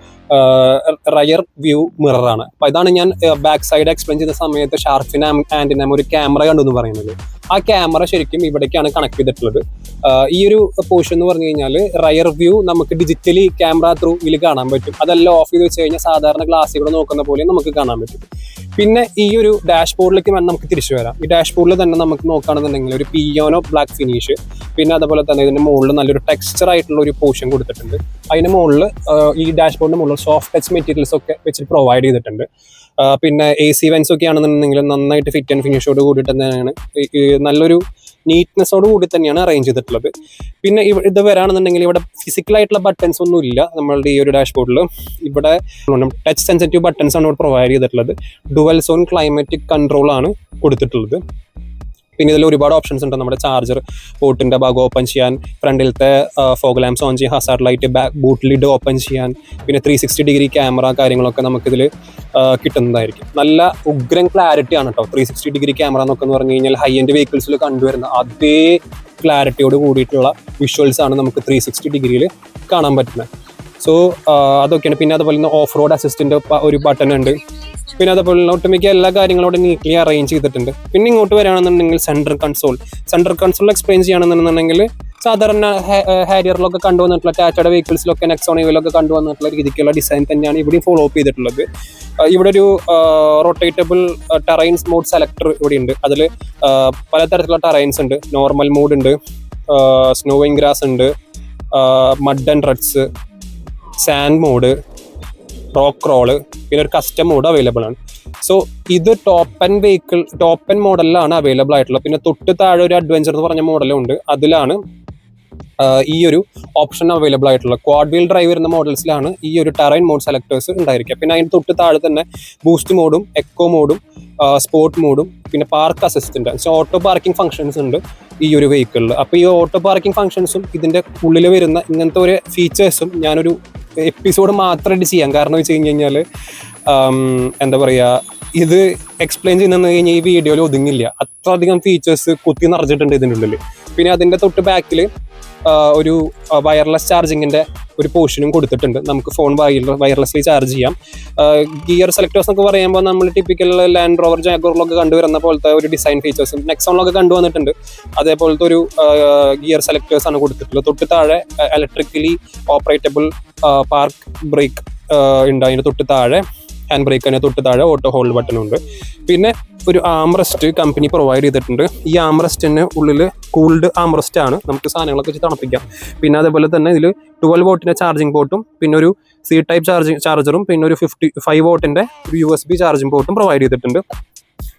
റയർ വ്യൂ മിററാണ്. അപ്പോൾ ഇതാണ് ഞാൻ ബാക്ക് സൈഡ് എക്സ്പ്ലെയിൻ ചെയ്ത സമയത്ത് ഷാർക്ക് ഫിൻ ആൻറ്റിന ഒരു ക്യാമറ കണ്ടു എന്ന് പറയുന്നത്. ആ ക്യാമറ ശരിക്കും ഇവിടേക്കാണ് കണക്ട് ചെയ്തിട്ടുള്ളത്. ഈ ഒരു പോർഷൻ എന്ന് പറഞ്ഞു കഴിഞ്ഞാൽ റയർ വ്യൂ നമുക്ക് ഡിജിറ്റലി ക്യാമറ ത്രൂ ഇതിൽ കാണാൻ പറ്റും. അതെല്ലാം ഓഫ് ചെയ്ത് വെച്ച് കഴിഞ്ഞാൽ സാധാരണ ഗ്ലാസ്സിലൂടെ നോക്കുന്ന പോലെ നമുക്ക് കാണാൻ പറ്റും. പിന്നെ ഈ ഒരു ഡാഷ്ബോർഡിലേക്ക് നമുക്ക് തിരിച്ചു വരാം. ഈ ഡാഷ്ബോർഡിൽ തന്നെ നമുക്ക് നോക്കുകയാണെന്നുണ്ടെങ്കിൽ ഒരു പിയാനോ ബ്ലാക്ക് ഫിനിഷ്, പിന്നെ അതുപോലെ തന്നെ ഇതിന്റെ മുകളിൽ നല്ലൊരു ടെക്സ്ചർ ആയിട്ടുള്ള ഒരു പോർഷൻ കൊടുത്തിട്ടുണ്ട്. അതിന് മുകളിൽ ഈ ഡാഷ്ബോർഡിന്റെ മുകളിൽ സോഫ്റ്റ് ടച്ച് മെറ്റീരിയൽസ് ഒക്കെ വെച്ചിട്ട് പ്രൊവൈഡ് ചെയ്തിട്ടുണ്ട്. പിന്നെ AC വെൻസ് ഒക്കെ ആണെന്നുണ്ടെങ്കിൽ നന്നായിട്ട് ഫിറ്റ് ആൻഡ് ഫിനിഷോട് കൂടിയിട്ട് തന്നെയാണ് നല്ലൊരു നീറ്റ്നെസ്സോട് കൂടി തന്നെയാണ് അറേഞ്ച് ചെയ്തിട്ടുള്ളത്. പിന്നെ ഇത് വരാണെന്നുണ്ടെങ്കിൽ ഇവിടെ ഫിസിക്കലായിട്ടുള്ള ബട്ടൺസ് ഒന്നും ഇല്ല നമ്മളുടെ ഈ ഒരു ഡാഷ്ബോർഡിൽ. ഇവിടെ ടച്ച് സെൻസിറ്റീവ് ബട്ടൺസ് ആണ് ഇവിടെ പ്രൊവൈഡ് ചെയ്തിട്ടുള്ളത്. ഡുവൽ സോൺ ക്ലൈമാറ്റിക് കൺട്രോൾ ആണ് കൊടുത്തിട്ടുള്ളത്. പിന്നെ ഇതിൽ ഒരുപാട് ഓപ്ഷൻസ് ഉണ്ട്. നമ്മുടെ ചാർജർ പോർട്ടിൻ്റെ ഭാഗം ഓപ്പൺ ചെയ്യാൻ, ഫ്രണ്ടിലത്തെ ഫോഗ് ലാംപ്സ് ഓൺ ചെയ്യാൻ, Hazard light, boot lid open ചെയ്യാൻ, പിന്നെ 360 ഡിഗ്രി ക്യാമറ കാര്യങ്ങളൊക്കെ നമുക്കിതിൽ കിട്ടുന്നതായിരിക്കും. നല്ല ഉഗ്രൻ ക്ലാരിറ്റി ആണ് കേട്ടോ. 360 ഡിഗ്രി ക്യാമറ എന്നൊക്കെ പറഞ്ഞു കഴിഞ്ഞാൽ ഹൈ എൻഡ് വെഹിക്കിൾസിൽ കണ്ടുവരുന്ന അതേ ക്ലാരിറ്റിയോട് കൂടിയിട്ടുള്ള വിഷ്വൽസ് ആണ് നമുക്ക് 360 ഡിഗ്രിയിൽ കാണാൻ പറ്റുന്നത്. സോ അതൊക്കെയാണ്. പിന്നെ അതുപോലെ തന്നെ ഓഫ് റോഡ് അസിസ്റ്റൻ്റ് ഒരു ബട്ടൺ ഉണ്ട്. പിന്നെ അതുപോലെ ഒട്ടുമിക്ക എല്ലാ കാര്യങ്ങളോടും നീറ്റ്ലി അറേഞ്ച് ചെയ്തിട്ടുണ്ട്. പിന്നെ ഇങ്ങോട്ട് വരികയാണെന്നുണ്ടെങ്കിൽ സെൻട്രൽ കൺസോൾ എക്സ്പ്ലെയിൻ ചെയ്യുകയാണെന്നുണ്ടെങ്കിൽ സാധാരണ ഹാരിയറിലൊക്കെ കണ്ടുവന്നിട്ടുള്ള ടാറ്റയുടെ വെഹിക്കിൾസിലൊക്കെ നെക്സോണിലൊക്കെ കണ്ടുവന്നിട്ടുള്ള രീതിക്കുള്ള ഡിസൈൻ തന്നെയാണ് ഇവിടെയും ഫോളോ അപ്പ് ചെയ്തിട്ടുള്ളത്. ഇവിടെ ഒരു റൊട്ടേറ്റബിൾ ടെറൈൻസ് മോഡ് സെലക്ടർ ഇവിടെ ഉണ്ട്. അതിൽ പലതരത്തിലുള്ള ടെറൈൻസ് ഉണ്ട്. നോർമൽ മോഡ് ഉണ്ട്, സ്നോയിങ് ഗ്രാസ് ഉണ്ട്, mud and ruts, sand mode, rock roll, പിന്നെ ഒരു കസ്റ്റം മോഡ് അവൈലബിൾ ആണ്. സോ ഇത് ടോപ്പ് എൻ മോഡലിലാണ് അവൈലബിൾ ആയിട്ടുള്ളത്. പിന്നെ തൊട്ട് താഴെ ഒരു അഡ്വഞ്ചർ എന്ന് പറഞ്ഞ മോഡലും ഉണ്ട്. അതിലാണ് ഈ ഒരു ഓപ്ഷൻ അവൈലബിൾ ആയിട്ടുള്ളത്. ക്വാഡ് വീൽ ഡ്രൈവ് വരുന്ന മോഡൽസിലാണ് ഈ ഒരു ടെറൈൻ മോഡ് സെലക്ടേഴ്സ് ഉണ്ടായിരിക്കുക. പിന്നെ അതിന് തൊട്ട് താഴെ തന്നെ ബൂസ്റ്റ് മോഡും എക്കോ മോഡും സ്പോർട്ട് മോഡും പിന്നെ park assistant, auto parking functions ഉണ്ട് ഈ ഒരു വെഹിക്കിളിൽ. അപ്പോൾ ഈ ഓട്ടോ പാർക്കിംഗ് ഫംഗ്ഷൻസും ഇതിൻ്റെ ഉള്ളിൽ വരുന്ന ഇങ്ങനത്തെ ഒരു ഫീച്ചേഴ്സും ഞാനൊരു എപ്പിസോഡ് മാത്രമായിട്ട് ചെയ്യാം. കാരണം വെച്ച് കഴിഞ്ഞാൽ എന്താ പറയുക, ഇത് എക്സ്പ്ലെയിൻ ചെയ്യുന്നതെന്ന് കഴിഞ്ഞാൽ ഈ വീഡിയോയിൽ ഒതുങ്ങില്ല. അത്രയധികം ഫീച്ചേഴ്സ് കുത്തി നിറച്ചിട്ടുണ്ട് ഇതിൻ്റെ ഉള്ളിൽ. പിന്നെ അതിൻ്റെ തൊട്ട് ബാക്കിൽ ഒരു വയർലെസ് ചാർജിങ്ങിൻ്റെ ഒരു പോർഷനും കൊടുത്തിട്ടുണ്ട്. നമുക്ക് ഫോൺ വയർലെസ്ലി ചാർജ് ചെയ്യാം. ഗിയർ സെലക്ടേഴ്സ് എന്നൊക്കെ പറയുമ്പോൾ നമ്മൾ ടിപ്പിക്കൽ ലാൻഡ് റോവർ ജാഗോറിലൊക്കെ കണ്ടുവരുന്ന പോലത്തെ ഒരു ഡിസൈൻ ഫീച്ചേഴ്സും നെക്സോണിലൊക്കെ കണ്ടുവന്നിട്ടുണ്ട്. അതേപോലത്തെ ഒരു ഗിയർ സെലക്ടേഴ്സ് ആണ് കൊടുത്തിട്ടുള്ളത്. തൊട്ട് താഴെ ഇലക്ട്രിക്കലി ഓപ്പറേറ്റബിൾ പാർക്ക് ബ്രേക്ക് ഉണ്ട്. അതിൻ്റെ തൊട്ട് താഴെ ഹാൻഡ് ബ്രേക്കിന് തൊട്ട് താഴെ ഓട്ടോ ഹോൾഡ് ബട്ടൺ ഉണ്ട്. പിന്നെ ഒരു ആംറസ്റ്റ് കമ്പനി പ്രൊവൈഡ് ചെയ്തിട്ടുണ്ട്. ഈ ആംറസ്റ്റിന് ഉള്ളിൽ കൂൾഡ് ആംറസ്റ്റ് ആണ്, നമുക്ക് സാധനങ്ങളൊക്കെ വെച്ച് തണുപ്പിക്കാം. പിന്നെ അതേപോലെ തന്നെ ഇതിൽ 12 വോട്ടിൻ്റെ ചാർജിങ് പോർട്ടും പിന്നെ ഒരു C ടൈപ്പ് ചാർജറും പിന്നെ ഒരു 55 വോട്ടിൻ്റെ ഒരു USB ചാർജിങ് പോർട്ടും പ്രൊവൈഡ് ചെയ്തിട്ടുണ്ട്.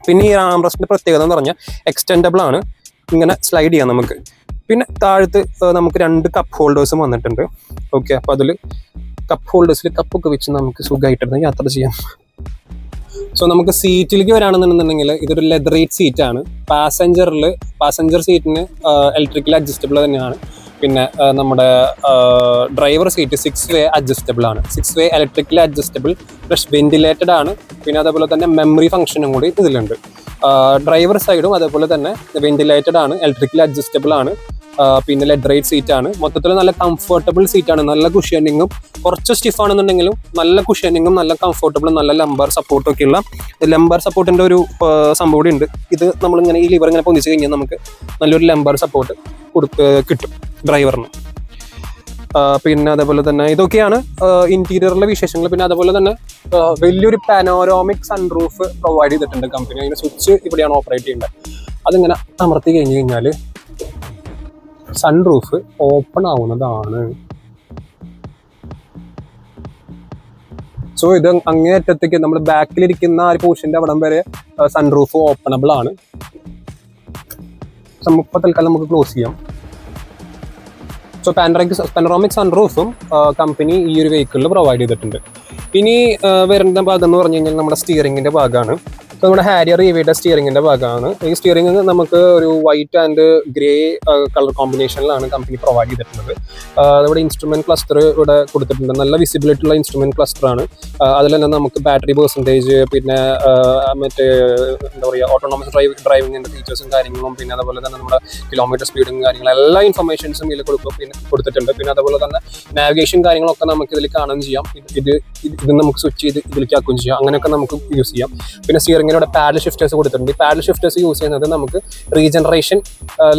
പിന്നെ ഈ ആംറസ്റ്റിൻ്റെ പ്രത്യേകത എന്ന് പറഞ്ഞാൽ എക്സ്റ്റെൻഡബിൾ ആണ്, ഇങ്ങനെ സ്ലൈഡ് ചെയ്യാം നമുക്ക്. പിന്നെ താഴത്ത് നമുക്ക് 2 കപ്പ് ഹോൾഡേഴ്സും വന്നിട്ടുണ്ട്. ഓക്കെ, അപ്പോൾ അതിൽ കപ്പ് ഹോൾഡേഴ്സിൽ കപ്പൊക്കെ വെച്ച് നമുക്ക് സുഖമായിട്ടിരുന്ന് യാത്ര ചെയ്യാം. സോ നമുക്ക് സീറ്റിലേക്ക് വരാണെന്നുണ്ടെന്നുണ്ടെങ്കിൽ ഇതൊരു ലെതറേറ്റ് സീറ്റാണ്. പാസഞ്ചർ സീറ്റിന് ഇലക്ട്രിക്കൽ അഡ്ജസ്റ്റബിൾ തന്നെയാണ്. പിന്നെ നമ്മുടെ ഡ്രൈവർ സീറ്റ് 6 വേ അഡ്ജസ്റ്റബിൾ ആണ്. 6 വേ ഇലക്ട്രിക്കലി അഡ്ജസ്റ്റബിൾ പ്ലസ് വെന്റിലേറ്റഡ് ആണ്. പിന്നെ അതേപോലെ തന്നെ മെമ്മറി ഫംഗ്ഷനും കൂടി ഇതിലുണ്ട്. ഡ്രൈവർ സൈഡും അതേപോലെ തന്നെ വെന്റിലേറ്റഡ് ആണ്, ഇലക്ട്രിക്കലി അഡ്ജസ്റ്റബിൾ ആണ്. പിന്നെ ലെഡറേറ്റ് സീറ്റാണ്. മൊത്തത്തിൽ നല്ല കംഫർട്ടബിൾ സീറ്റാണ്. നല്ല കുഷ്യനിങ്ങും, കുറച്ച് സ്റ്റിഫ് ആണെന്നുണ്ടെങ്കിലും നല്ല കുഷ്യനിങ്ങും നല്ല കംഫർട്ടബിളും നല്ല ലംബർ സപ്പോർട്ടും ഒക്കെയുള്ള ലംബർ സപ്പോർട്ടിൻ്റെ ഒരു സംഭവം കൂടി ഉണ്ട്. ഇത് നമ്മളിങ്ങനെ ഈ ലിവർ ഇങ്ങനെ പൊന്നിച്ച് കഴിഞ്ഞാൽ നമുക്ക് നല്ലൊരു ലംബർ സപ്പോർട്ട് കിട്ടും ഡ്രൈവറിന്. പിന്നെ അതേപോലെ തന്നെ ഇതൊക്കെയാണ് ഇന്റീരിയറിലെ വിശേഷങ്ങൾ. പിന്നെ അതേപോലെ തന്നെ വലിയൊരു പാനോറാമിക് സൺറൂഫ് പ്രൊവൈഡ് ചെയ്തിട്ടുണ്ട് കമ്പനി. അതിൻ്റെ സ്വിച്ച് ഇവിടെയാണ് ഓപ്പറേറ്റ് ചെയ്യേണ്ടത്. അതിങ്ങനെ അമർത്തി കഴിഞ്ഞ് കഴിഞ്ഞാൽ സൺറൂഫ് ഓപ്പൺ ആവുന്നതാണ്. സോ ഇത് അങ്ങേയറ്റത്തേക്ക് നമ്മൾ ബാക്കിലിരിക്കുന്ന ആ ഒരു പോർഷൻ്റെ അവിടം വരെ സൺറൂഫ് ഓപ്പണബിൾ ആണ്. ഇപ്പോൾ തൽക്കാലം നമുക്ക് ക്ലോസ് ചെയ്യാം. സോ പാനോറാമിക് സൺറൂഫും കമ്പനി ഈ ഒരു വെഹിക്കിളിൽ പ്രൊവൈഡ് ചെയ്തിട്ടുണ്ട്. ഇനി വരുന്ന ഭാഗം എന്ന് പറഞ്ഞു കഴിഞ്ഞാൽ നമ്മുടെ സ്റ്റിയറിംഗിൻ്റെ ഭാഗമാണ്. നമ്മുടെ ഹാരിയർ EVയുടെ സ്റ്റിയറിംഗിൻ്റെ ഭാഗമാണ്. ഈ സ്റ്റിയറിംഗ് നമുക്ക് ഒരു വൈറ്റ് ആൻഡ് ഗ്രേ കളർ കോമ്പിനേഷനിലാണ് കമ്പനി പ്രൊവൈഡ് ചെയ്തിട്ടുള്ളത്. ഇവിടെ ഇൻസ്ട്രുമെന്റ് ക്ലസ്റ്റർ ഇവിടെ കൊടുത്തിട്ടുണ്ട്. നല്ല വിസിബിലിറ്റി ഉള്ള ഇൻസ്ട്രുമെന്റ് ക്ലസ്റ്റർ ആണ്. അതിൽ തന്നെ നമുക്ക് ബാറ്ററി പെർസെൻറ്റേജ്, പിന്നെ മറ്റേ എന്താ പറയുക ഓട്ടോണോമസ് ഡ്രൈവിങ്ങിൻ്റെ ഫീച്ചേഴ്സും കാര്യങ്ങളും, പിന്നെ അതുപോലെ തന്നെ നമ്മുടെ കിലോമീറ്റർ സ്പീഡും കാര്യങ്ങളും എല്ലാ ഇൻഫർമേഷൻസും ഇതിൽ കൊടുത്തിട്ടുണ്ട്. പിന്നെ അതുപോലെ തന്നെ നാവിഗേഷൻ കാര്യങ്ങളൊക്കെ നമുക്ക് ഇതിൽ കാണുകയും ചെയ്യാം. ഇത് നമുക്ക് സ്വിച്ച് ചെയ്ത് ഇതിലേക്ക് ആക്കുകയും ചെയ്യാം. അങ്ങനെയൊക്കെ നമുക്ക് യൂസ് ചെയ്യാം. പിന്നെ സ്റ്റിയറിംഗിലൂടെ പാഡൽ ഷിഫ്റ്റേഴ്സ് കൊടുത്തിട്ടുണ്ട്. ഈ പാഡൽ ഷിഫ്റ്റേഴ്സ് യൂസ് ചെയ്യുന്നത് നമുക്ക് റീജനറേഷൻ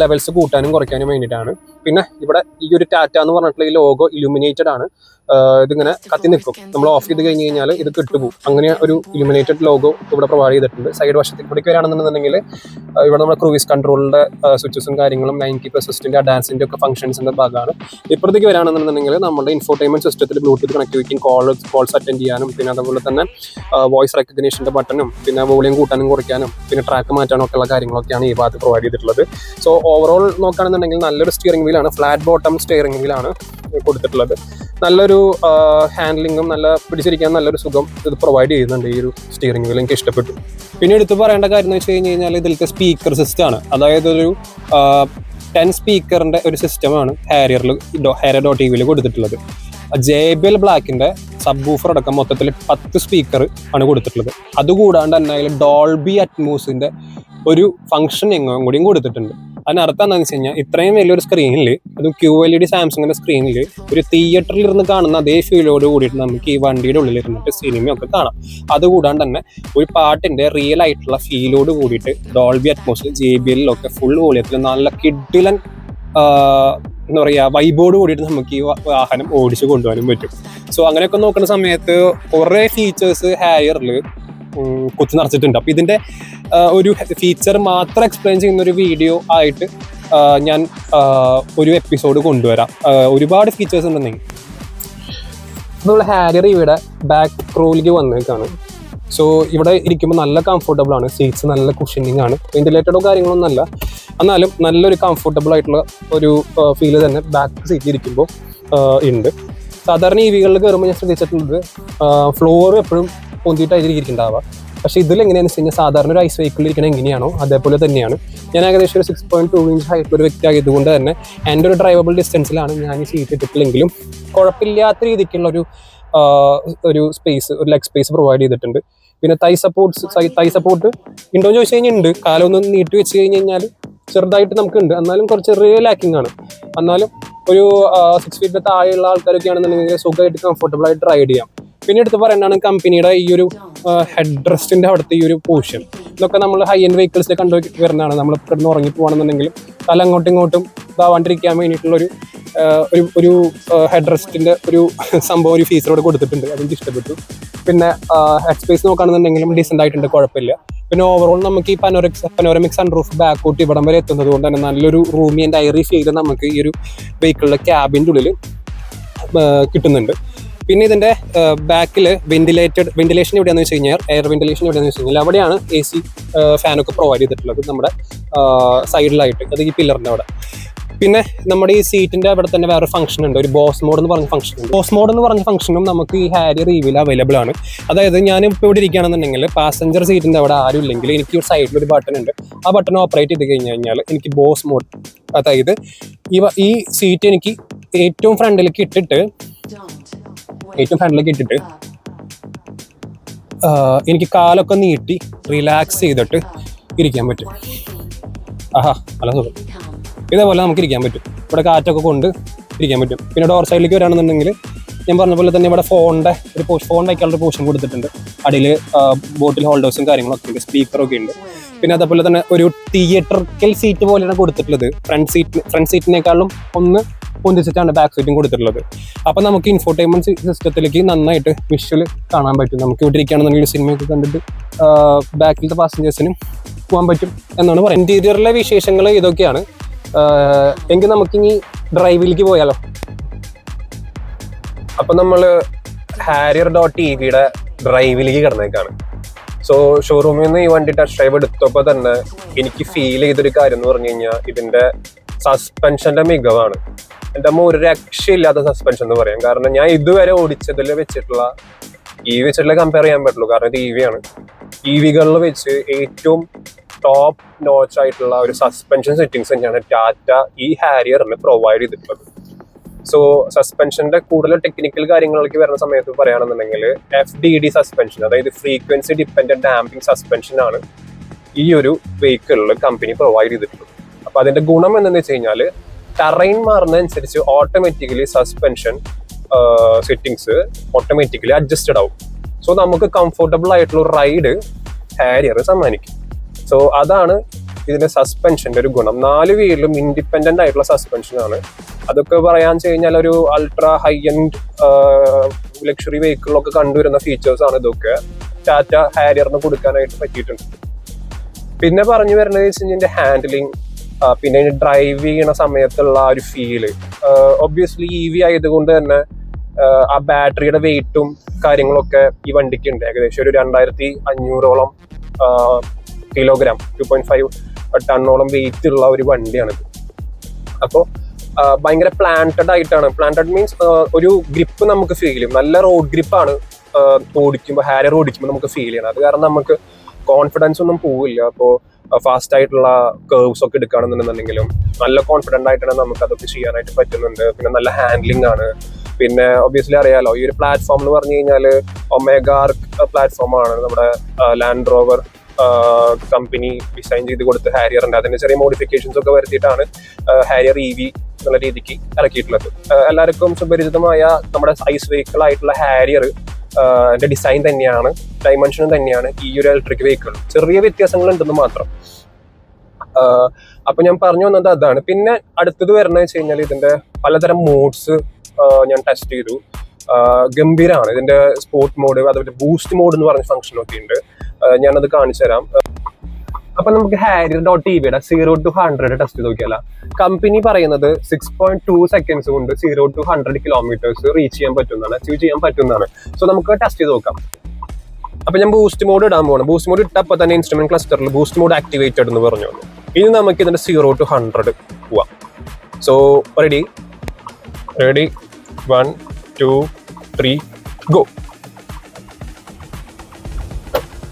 ലെവൽസ് കൂട്ടാനും കുറയ്ക്കാനും വേണ്ടിയിട്ടാണ്. പിന്നെ ഇവിടെ ഈ ഒരു ടാറ്റ എന്ന് പറഞ്ഞിട്ടുള്ള ഈ ലോഗോ ഇലുമിനേറ്റഡ് ആണ്. ഇതിങ്ങനെ കത്തി നിൽക്കും. നമ്മൾ ഓഫ് ചെയ്ത് കഴിഞ്ഞ് കഴിഞ്ഞാൽ ഇത് കിട്ടുപോകും. അങ്ങനെ ഒരു ഇലുമിനേറ്റഡ് ലോഗോ ഇവിടെ പ്രൊവൈഡ് ചെയ്തിട്ടുണ്ട്. സൈഡ് വശത്തിൽ കൂടിക്ക് വരാണെന്നുണ്ടെങ്കിൽ ഇവിടെ നമ്മുടെ ക്രൂയിസ് കൺട്രോളിന്റെ സ്വിച്ചസും കാര്യങ്ങളും 90 അസിസ്റ്റിന്റെ അഡാൻസിന്റെ ഒക്കെ ഫംഗ്ഷൻസിന്റെ ഭാഗമാണ്. ഇപ്പുറത്തേക്ക് വരാണെന്നുണ്ടെങ്കിൽ നമ്മുടെ ഇൻഫോർടൈൻമെന്റ് സിസ്റ്റത്തിൽ ബ്ലൂടൂത്ത് കണക്ടിവിറ്റിയും കോൾസ് അറ്റൻഡ് ചെയ്യാനും പിന്നെ അതുപോലെ തന്നെ വോയിസ് റെക്കഗ്നീഷന്റെ ബട്ടണും പിന്നെ വോളിയം കൂട്ടാനും കുറയ്ക്കാനും പിന്നെ ട്രാക്ക് മാറ്റാനും ഒക്കെയുള്ള കാര്യങ്ങളൊക്കെയാണ് ഈ ഭാഗത്ത് പ്രൊവൈഡ് ചെയ്തിട്ടുള്ളത്. സോ ഓവറോൾ നോക്കുകയാണെന്നുണ്ടെങ്കിൽ നല്ലൊരു സ്റ്റിയറിംഗ് വീലാണ്, ഫ്ലാറ്റ് ബോട്ടം സ്റ്റിയറിംഗ് വീലാണ് കൊടുത്തിട്ടുള്ളത്. നല്ലൊരു ഹാൻഡ്ലിങ്ങും നല്ല പിടിച്ചിരിക്കാൻ നല്ലൊരു സുഖം ഇത് പ്രൊവൈഡ് ചെയ്യുന്നുണ്ട് ഈ ഒരു സ്റ്റിയറിംഗ് വീൽ. എനിക്ക് ഇഷ്ടപ്പെട്ടു. പിന്നെ എടുത്ത് പറയേണ്ട കാര്യം എന്ന് വെച്ച് കഴിഞ്ഞ് കഴിഞ്ഞാൽ ഇതിലത്തെ സ്പീക്കർ സിസ്റ്റം ആണ്. അതായത് ഒരു 10 സ്പീക്കറിന്റെ ഒരു സിസ്റ്റമാണ് ഹാരിയർ.TVയിൽ കൊടുത്തിട്ടുള്ളത്. JBL ബ്ലാക്കിന്റെ സബ് വൂഫർ അടക്കം മൊത്തത്തിൽ 10 സ്പീക്കർ ആണ് കൊടുത്തിട്ടുള്ളത്. അതുകൂടാണ്ട് തന്നെ അതിൽ ഡോൾബി അറ്റ്മോസിന്റെ ഒരു ഫംഗ്ഷൻ എങ്ങും കൂടിയും കൊടുത്തിട്ടുണ്ട്. അതിനർത്ഥം എന്താണെന്ന് വെച്ച് കഴിഞ്ഞാൽ ഇത്രയും വലിയൊരു സ്ക്രീനിൽ, അതും QLED സാംസങ്ങിന്റെ സ്ക്രീനിൽ ഒരു തിയേറ്ററിൽ ഇരുന്ന് കാണുന്ന അതേ ഫീലോട് കൂടിയിട്ട് നമുക്ക് ഈ വണ്ടിയുടെ ഉള്ളിൽ ഇരുന്നിട്ട് സിനിമയൊക്കെ കാണാം. അതുകൂടാണ്ട് തന്നെ ഒരു പാട്ടിന്റെ റിയൽ ആയിട്ടുള്ള ഫീലോട് കൂടിയിട്ട് ഡോൾബി അറ്റ്മോസിൽ JBLലൊക്കെ ഫുൾ വോളിയത്തിൽ നല്ല കിഡിലൻ എന്താ പറയുക വൈബോട് കൂടിയിട്ട് നമുക്ക് ഈ വാഹനം ഓടിച്ച് കൊണ്ടുപോകാനും പറ്റും. സോ അങ്ങനെയൊക്കെ നോക്കുന്ന സമയത്ത് കുറേ ഫീച്ചേഴ്സ് ഹാരിയറിൽ കുത്തി നിറച്ചിട്ടുണ്ട്. അപ്പോൾ ഇതിൻ്റെ ഒരു ഫീച്ചർ മാത്രം എക്സ്പ്ലെയിൻ ചെയ്യുന്ന ഒരു വീഡിയോ ആയിട്ട് ഞാൻ ഒരു എപ്പിസോഡ് കൊണ്ടുവരാം. ഒരുപാട് ഫീച്ചേഴ്സ് ഉണ്ടെന്നെങ്കിൽ നമ്മൾ ഹാരിയർ ഇവിടെ ബാക്ക് റോയിലേക്ക് വന്നേക്കാണ്. സോ ഇവിടെ ഇരിക്കുമ്പോൾ നല്ല കംഫർട്ടബിൾ ആണ്. സീറ്റ്സ് നല്ല കുഷനിങ് ആണ്. വെന്റിലേറ്റഡോ കാര്യങ്ങളൊന്നും അല്ല, എന്നാലും നല്ലൊരു കംഫർട്ടബിൾ ആയിട്ടുള്ള ഒരു ഫീല് തന്നെ ബാക്ക് സീറ്റിൽ ഇരിക്കുമ്പോൾ ഉണ്ട്. സാധാരണ EVകളിൽ കയറുമ്പോൾ ഞാൻ ശ്രദ്ധിച്ചിട്ടുള്ളത് ഫ്ലോർ എപ്പോഴും പൊന്തിയിട്ടായിരിക്കും ഇരിക്കുന്നുണ്ടാവുക. പക്ഷേ ഇതിലെങ്ങനെയാണെന്ന് വെച്ച് കഴിഞ്ഞാൽ സാധാരണ ഒരു ഐസ് വെഹിക്കിളിൽ ഇരിക്കണ എങ്ങനെയാണോ അതേപോലെ തന്നെയാണ്. ഞാൻ ഏകദേശം ഒരു 6.2 ഇഞ്ച് ഹൈറ്റ് ഒരു വ്യക്തി ആയതുകൊണ്ട് തന്നെ എൻ്റെ ഒരു ഡ്രൈവബിൾ ഡിസ്റ്റൻസിലാണ് ഞാൻ ഈ സീറ്റ് ഇട്ടിട്ടില്ലെങ്കിലും കുഴപ്പമില്ലാത്ത രീതിക്കുള്ള ഒരു സ്പേസ്, ഒരു ലെഗ് സ്പേസ് പ്രൊവൈഡ് ചെയ്തിട്ടുണ്ട്. പിന്നെ തൈ സപ്പോർട്ട് ഉണ്ടോ എന്ന് ചോദിച്ചു കഴിഞ്ഞാൽ ഉണ്ട്. കാലം ഒന്ന് നീട്ടി വെച്ച് കഴിഞ്ഞ് കഴിഞ്ഞാൽ ചെറുതായിട്ട് നമുക്കുണ്ട്, എന്നാലും കുറച്ച് ചെറിയ ലാക്കിംഗ് ആണ്. എന്നാലും ഒരു 6 ഫീറ്റിന് താഴെയുള്ള ആൾക്കാരൊക്കെ ആണെന്നുണ്ടെങ്കിൽ സുഖമായിട്ട് കംഫർട്ടബിൾ ആയിട്ട് റൈഡ് ചെയ്യാം. പിന്നെ എടുത്ത് പറയേണ്ടതാണ് കമ്പനിയുടെ ഈ ഒരു ഹെഡ് റെസ്റ്റിന്റെ അവിടുത്തെ ഈ ഒരു പോർഷൻ. ഇതൊക്കെ നമ്മൾ ഹൈ എൻഡ് വെഹിക്കിൾസിൽ കണ്ടു വരുന്നതാണ്. നമ്മൾ കിടന്ന് ഉറങ്ങി പോകണമെന്നുണ്ടെങ്കിലും തല അങ്ങോട്ടും ഇങ്ങോട്ടും ഇതാവാണ്ടിരിക്കാൻ വേണ്ടിയിട്ടുള്ളൊരു ഒരു ഹെഡ് റെസ്റ്റിന്റെ ഒരു സംഭവം, ഒരു ഫീച്ചറോട് കൊടുത്തിട്ടുണ്ട്. അതെനിക്ക് ഇഷ്ടപ്പെട്ടു. പിന്നെ ഹെഡ് സ്പേസ് നോക്കുകയാണെന്നുണ്ടെങ്കിലും ഡീസൻ്റ് ആയിട്ടുണ്ട്, കുഴപ്പമില്ല. പിന്നെ ഓവറോൾ നമുക്ക് ഈ പനോരമിക് സൺറൂഫ് ബാക്കോട്ട് ഇവിടം വരെ എത്തുന്നത് കൊണ്ട് തന്നെ നല്ലൊരു റൂമി ആൻഡ് ഐറി ഫീൽ നമുക്ക് ഈ ഒരു വെഹിക്കിളിലെ ക്യാബിൻ്റെ ഉള്ളിൽ കിട്ടുന്നുണ്ട്. പിന്നെ ഇതിൻ്റെ ബാക്കിൽ വെന്റിലേഷൻ എവിടെയാണെന്ന് വെച്ച് കഴിഞ്ഞാൽ എയർ വെന്റിലേഷൻ എവിടെയാണെന്ന് വെച്ച് കഴിഞ്ഞാൽ അവിടെയാണ് AC ഫാനൊക്കെ പ്രൊവൈഡ് ചെയ്തിട്ടുള്ളത് നമ്മുടെ സൈഡിലായിട്ട്, അത് ഈ പില്ലറിൻ്റെ അവിടെ. പിന്നെ നമ്മുടെ ഈ സീറ്റിന്റെ അവിടെ തന്നെ വേറെ ഫംഗ്ഷൻ ഉണ്ട്, ഒരു ബോസ് മോഡ് എന്ന് പറഞ്ഞ ഫംഗ്ഷൻ ഉണ്ട്. ബോസ് മോഡ് എന്ന് പറഞ്ഞ ഫംഗ്ഷനും നമുക്ക് ഈ ഹാരിയർ EVയിൽ അവൈലബിൾ ആണ്. അതായത് ഞാൻ ഇപ്പോൾ ഇവിടെ ഇരിക്കുകയാണെന്നുണ്ടെങ്കിൽ പാസഞ്ചർ സീറ്റിന്റെ അവിടെ ആരും ഇല്ലെങ്കിൽ എനിക്ക് ഒരു സൈഡിൽ ഒരു ബട്ടൺ ഉണ്ട്. ആ ബട്ടൺ ഓപ്പറേറ്റ് ചെയ്ത് കഴിഞ്ഞാൽ എനിക്ക് ബോസ് മോഡ്, അതായത് ഈ സീറ്റ് എനിക്ക് ഏറ്റവും ഫ്രണ്ടിലേക്ക് ഇട്ടിട്ട് എനിക്ക് കാലൊക്കെ നീട്ടി റിലാക്സ് ചെയ്തിട്ട് ഇരിക്കാൻ പറ്റും. നല്ല സുഖം. ഇതേപോലെ നമുക്ക് ഇരിക്കാൻ പറ്റും. ഇവിടെ കാറ്റൊക്കെ കൊണ്ട് ഇരിക്കാൻ പറ്റും. പിന്നെ ഡോർ സൈഡിലേക്ക് വരാണെന്നുണ്ടെങ്കിൽ ഞാൻ പറഞ്ഞ പോലെ തന്നെ ഇവിടെ ഫോൺ വയ്ക്കാനുള്ള പോർഷൻ കൊടുത്തിട്ടുണ്ട്. അടിയിൽ ബോട്ടിൽ ഹോൾഡേഴ്സും കാര്യങ്ങളൊക്കെ ഉണ്ട്, സ്പീക്കറൊക്കെ ഉണ്ട്. പിന്നെ അതേപോലെ തന്നെ ഒരു തിയേറ്ററിക്കൽ സീറ്റ് പോലെയാണ് കൊടുത്തിട്ടുള്ളത്. ഫ്രണ്ട് സീറ്റിനേക്കാളും ഒന്ന് പൊന്തിച്ചിട്ടാണ് ബാക്ക് സീറ്റും കൊടുത്തിട്ടുള്ളത്. അപ്പം നമുക്ക് ഇൻഫോർടൈൻമെന്റ് സിസ്റ്റത്തിലേക്ക് നന്നായിട്ട് വിഷ്വൽ കാണാൻ പറ്റും. നമുക്ക് ഇവിടെ ഇരിക്കുകയാണെന്നുണ്ടെങ്കിൽ സിനിമയൊക്കെ കണ്ടിട്ട് ബാക്കിലത്തെ പാസഞ്ചേഴ്സിനും പോകാൻ പറ്റും എന്നാണ് പറയുന്നത്. ഇന്റീരിയറിലെ വിശേഷങ്ങൾ ഇതൊക്കെയാണ്. എങ്കിൽ നമുക്കിനി ഡ്രൈവിലേക്ക് പോയാലോ. അപ്പം നമ്മൾ ഹാരിയർ.TVയുടെ ഡ്രൈവിലേക്ക് കിടന്നേക്കാണ്. സോ ഷോറൂമിൽ നിന്ന് ഈ വണ്ടി ടെസ്റ്റ് ഡ്രൈവ് എടുത്തപ്പോൾ തന്നെ എനിക്ക് ഫീൽ ചെയ്തൊരു കാര്യം എന്ന് പറഞ്ഞു കഴിഞ്ഞാൽ ഇതിന്റെ സസ്പെൻഷന്റെ മികവാണ്. എൻ്റെ അമ്മ ഒരു രക്ഷയില്ലാത്ത സസ്പെൻഷൻ എന്ന് പറയാം. കാരണം ഞാൻ ഇതുവരെ ഓടിച്ചതിൽ വെച്ചിട്ടുള്ള കമ്പയർ ചെയ്യാൻ പറ്റുള്ളൂ. കാരണം ഇത് EV ആണ്. EVകളിൽ വെച്ച് ഏറ്റവും ടോപ്പ് നോച്ച് ആയിട്ടുള്ള ഒരു സസ്പെൻഷൻ സെറ്റിംഗ്സ് തന്നെയാണ് ടാറ്റ ഈ ഹാരിയറിന് പ്രൊവൈഡ് ചെയ്തിട്ടുള്ളത്. സോ സസ്പെൻഷന്റെ കൂടുതൽ ടെക്നിക്കൽ കാര്യങ്ങളിലേക്ക് വരുന്ന സമയത്ത് പറയുകയാണെന്നുണ്ടെങ്കിൽ FDD സസ്പെൻഷൻ, അതായത് ഫ്രീക്വൻസി ഡിപ്പെൻഡന്റ് ഡാമ്പിംഗ് സസ്പെൻഷൻ ആണ് ഈ ഒരു വെഹിക്കിളിൽ കമ്പനി പ്രൊവൈഡ് ചെയ്തിട്ടുള്ളത്. അപ്പൊ അതിന്റെ ഗുണം എന്താണെന്ന് വെച്ച് കഴിഞ്ഞാൽ ടെറൈൻ മാറുന്നതനുസരിച്ച് automatically suspension settings automatically adjusted ആവും. സോ നമുക്ക് കംഫർട്ടബിൾ ആയിട്ടുള്ള റൈഡ് ഹാരിയർ സമ്മാനിക്കും. സോ അതാണ് ഇതിന്റെ സസ്പെൻഷന്റെ ഒരു ഗുണം. 4 വീലിലും ഇൻഡിപെൻഡന്റ് ആയിട്ടുള്ള സസ്പെൻഷനാണ്. അതൊക്കെ പറയാൻ കഴിഞ്ഞാൽ ഒരു അൾട്രാ ഹൈ എൻഡ് ലക്ഷറി വെഹിക്കിളിലൊക്കെ കണ്ടുവരുന്ന ഫീച്ചേഴ്സ് ആണ് ഇതൊക്കെ ടാറ്റ ഹാരിയറിന് കൊടുക്കാനായിട്ട് പറ്റിയിട്ടുണ്ട്. പിന്നെ പറഞ്ഞു വരുന്നത് വെച്ച് കഴിഞ്ഞാൽ ഇതിന്റെ ഹാൻഡിലിംഗ്, പിന്നെ ഡ്രൈവ് ചെയ്യണ സമയത്തുള്ള ആ ഒരു ഫീല്. ഒബ്വിയസ്ലി EV ആയതുകൊണ്ട് തന്നെ ആ ബാറ്ററിയുടെ വെയിറ്റും കാര്യങ്ങളൊക്കെ ഈ വണ്ടിക്ക് ഉണ്ട്. ഏകദേശം ഒരു 2500ഓളം കിലോഗ്രാം, 2.5 ടണ്ണോളം വെയിറ്റ് ഉള്ള ഒരു വണ്ടിയാണിത്. അപ്പോൾ ഭയങ്കര പ്ലാന്റഡ് ആയിട്ടാണ്. പ്ലാന്റഡ് മീൻസ് ഒരു ഗ്രിപ്പ് നമുക്ക് ഫീൽ ചെയ്യും. നല്ല റോഡ് ഗ്രിപ്പാണ് ഓടിക്കുമ്പോൾ, ഹാരിയർ ഓടിക്കുമ്പോൾ നമുക്ക് ഫീൽ ചെയ്യണം. അത് കാരണം നമുക്ക് കോൺഫിഡൻസ് ഒന്നും പോവില്ല. അപ്പോൾ ഫാസ്റ്റ് ആയിട്ടുള്ള കർവ്സ് ഒക്കെ എടുക്കുകയാണെന്നുണ്ടെങ്കിലും നല്ല കോൺഫിഡൻ്റ് ആയിട്ടാണ് നമുക്ക് അതൊക്കെ ചെയ്യാനായിട്ട് പറ്റുന്നുണ്ട്. പിന്നെ നല്ല ഹാൻഡ്ലിംഗ് ആണ്. പിന്നെ ഒബ്വിയസ്ലി അറിയാലോ, ഈ ഒരു പ്ലാറ്റ്ഫോം എന്ന് പറഞ്ഞു കഴിഞ്ഞാൽ ഒമേഗാർ പ്ലാറ്റ്ഫോമാണ്. നമ്മുടെ ലാൻഡ് റോവർ കമ്പനി ഡിസൈൻ ചെയ്ത് കൊടുത്ത് ഹാരിയറിന്റെ അതിന്റെ ചെറിയ മോഡിഫിക്കേഷൻസ് ഒക്കെ വരുത്തിയിട്ടാണ് ഹാരിയർ EV എന്നുള്ള രീതിക്ക് ഇറക്കിയിട്ടുള്ളത്. എല്ലാവർക്കും സുപരിചിതമായ നമ്മുടെ ഐസ് വെഹിക്കിൾ ആയിട്ടുള്ള ഹാരിയർ ഡിസൈൻ തന്നെയാണ്, ഡൈമെൻഷനും തന്നെയാണ് ഈ ഒരു ഇലക്ട്രിക് വെഹിക്കിൾ. ചെറിയ വ്യത്യാസങ്ങൾ ഉണ്ടെന്ന് മാത്രം. അപ്പൊ ഞാൻ പറഞ്ഞു വന്നത് അതാണ്. പിന്നെ അടുത്തത് വരണമെന്ന് വെച്ച് കഴിഞ്ഞാൽ ഇതിന്റെ പലതരം മോഡ്സ് ഞാൻ ടെസ്റ്റ് ചെയ്തു. ഗംഭീരമാണ്. ഇതിന്റെ സ്പോർട്ട് മോഡ്, അതുപോലെ ബൂസ്റ്റ് മോഡ് എന്ന് പറഞ്ഞ ഫംഗ്ഷൻ ഒക്കെ ഉണ്ട്. ഞാനത് കാണിച്ചു തരാം. അപ്പൊ നമുക്ക് Harrier.EVയുടെ 0 to 100 ടെസ്റ്റ് ചെയ്ത് നോക്കിയാലോ. കമ്പനി പറയുന്നത് 6.2 സെക്കൻഡ്സ് കൊണ്ട് 0 to 100 കിലോമീറ്റേഴ്സ് റീച്ച് ചെയ്യാൻ പറ്റുന്നതാണ്, അച്ചീവ് ചെയ്യാൻ പറ്റുന്നതാണ്. സോ നമുക്ക് ടെസ്റ്റ് ചെയ്ത് നോക്കാം. അപ്പൊ ഞാൻ ബൂസ്റ്റ് മോഡ് ഇടാൻ പോകണം. ബൂസ്റ്റ് മോഡ് ഇട്ടപ്പോൾ തന്നെ ഇൻസ്ട്രുമെന്റ് ക്ലസ്റ്ററിൽ ബൂസ്റ്റ് മോഡ് ആക്ടിവേറ്റഡ് എന്ന് പറഞ്ഞു. ഇനി നമുക്ക് ഇതിന്റെ 0 to 100 പോവാം. So ready 1 2 3 go.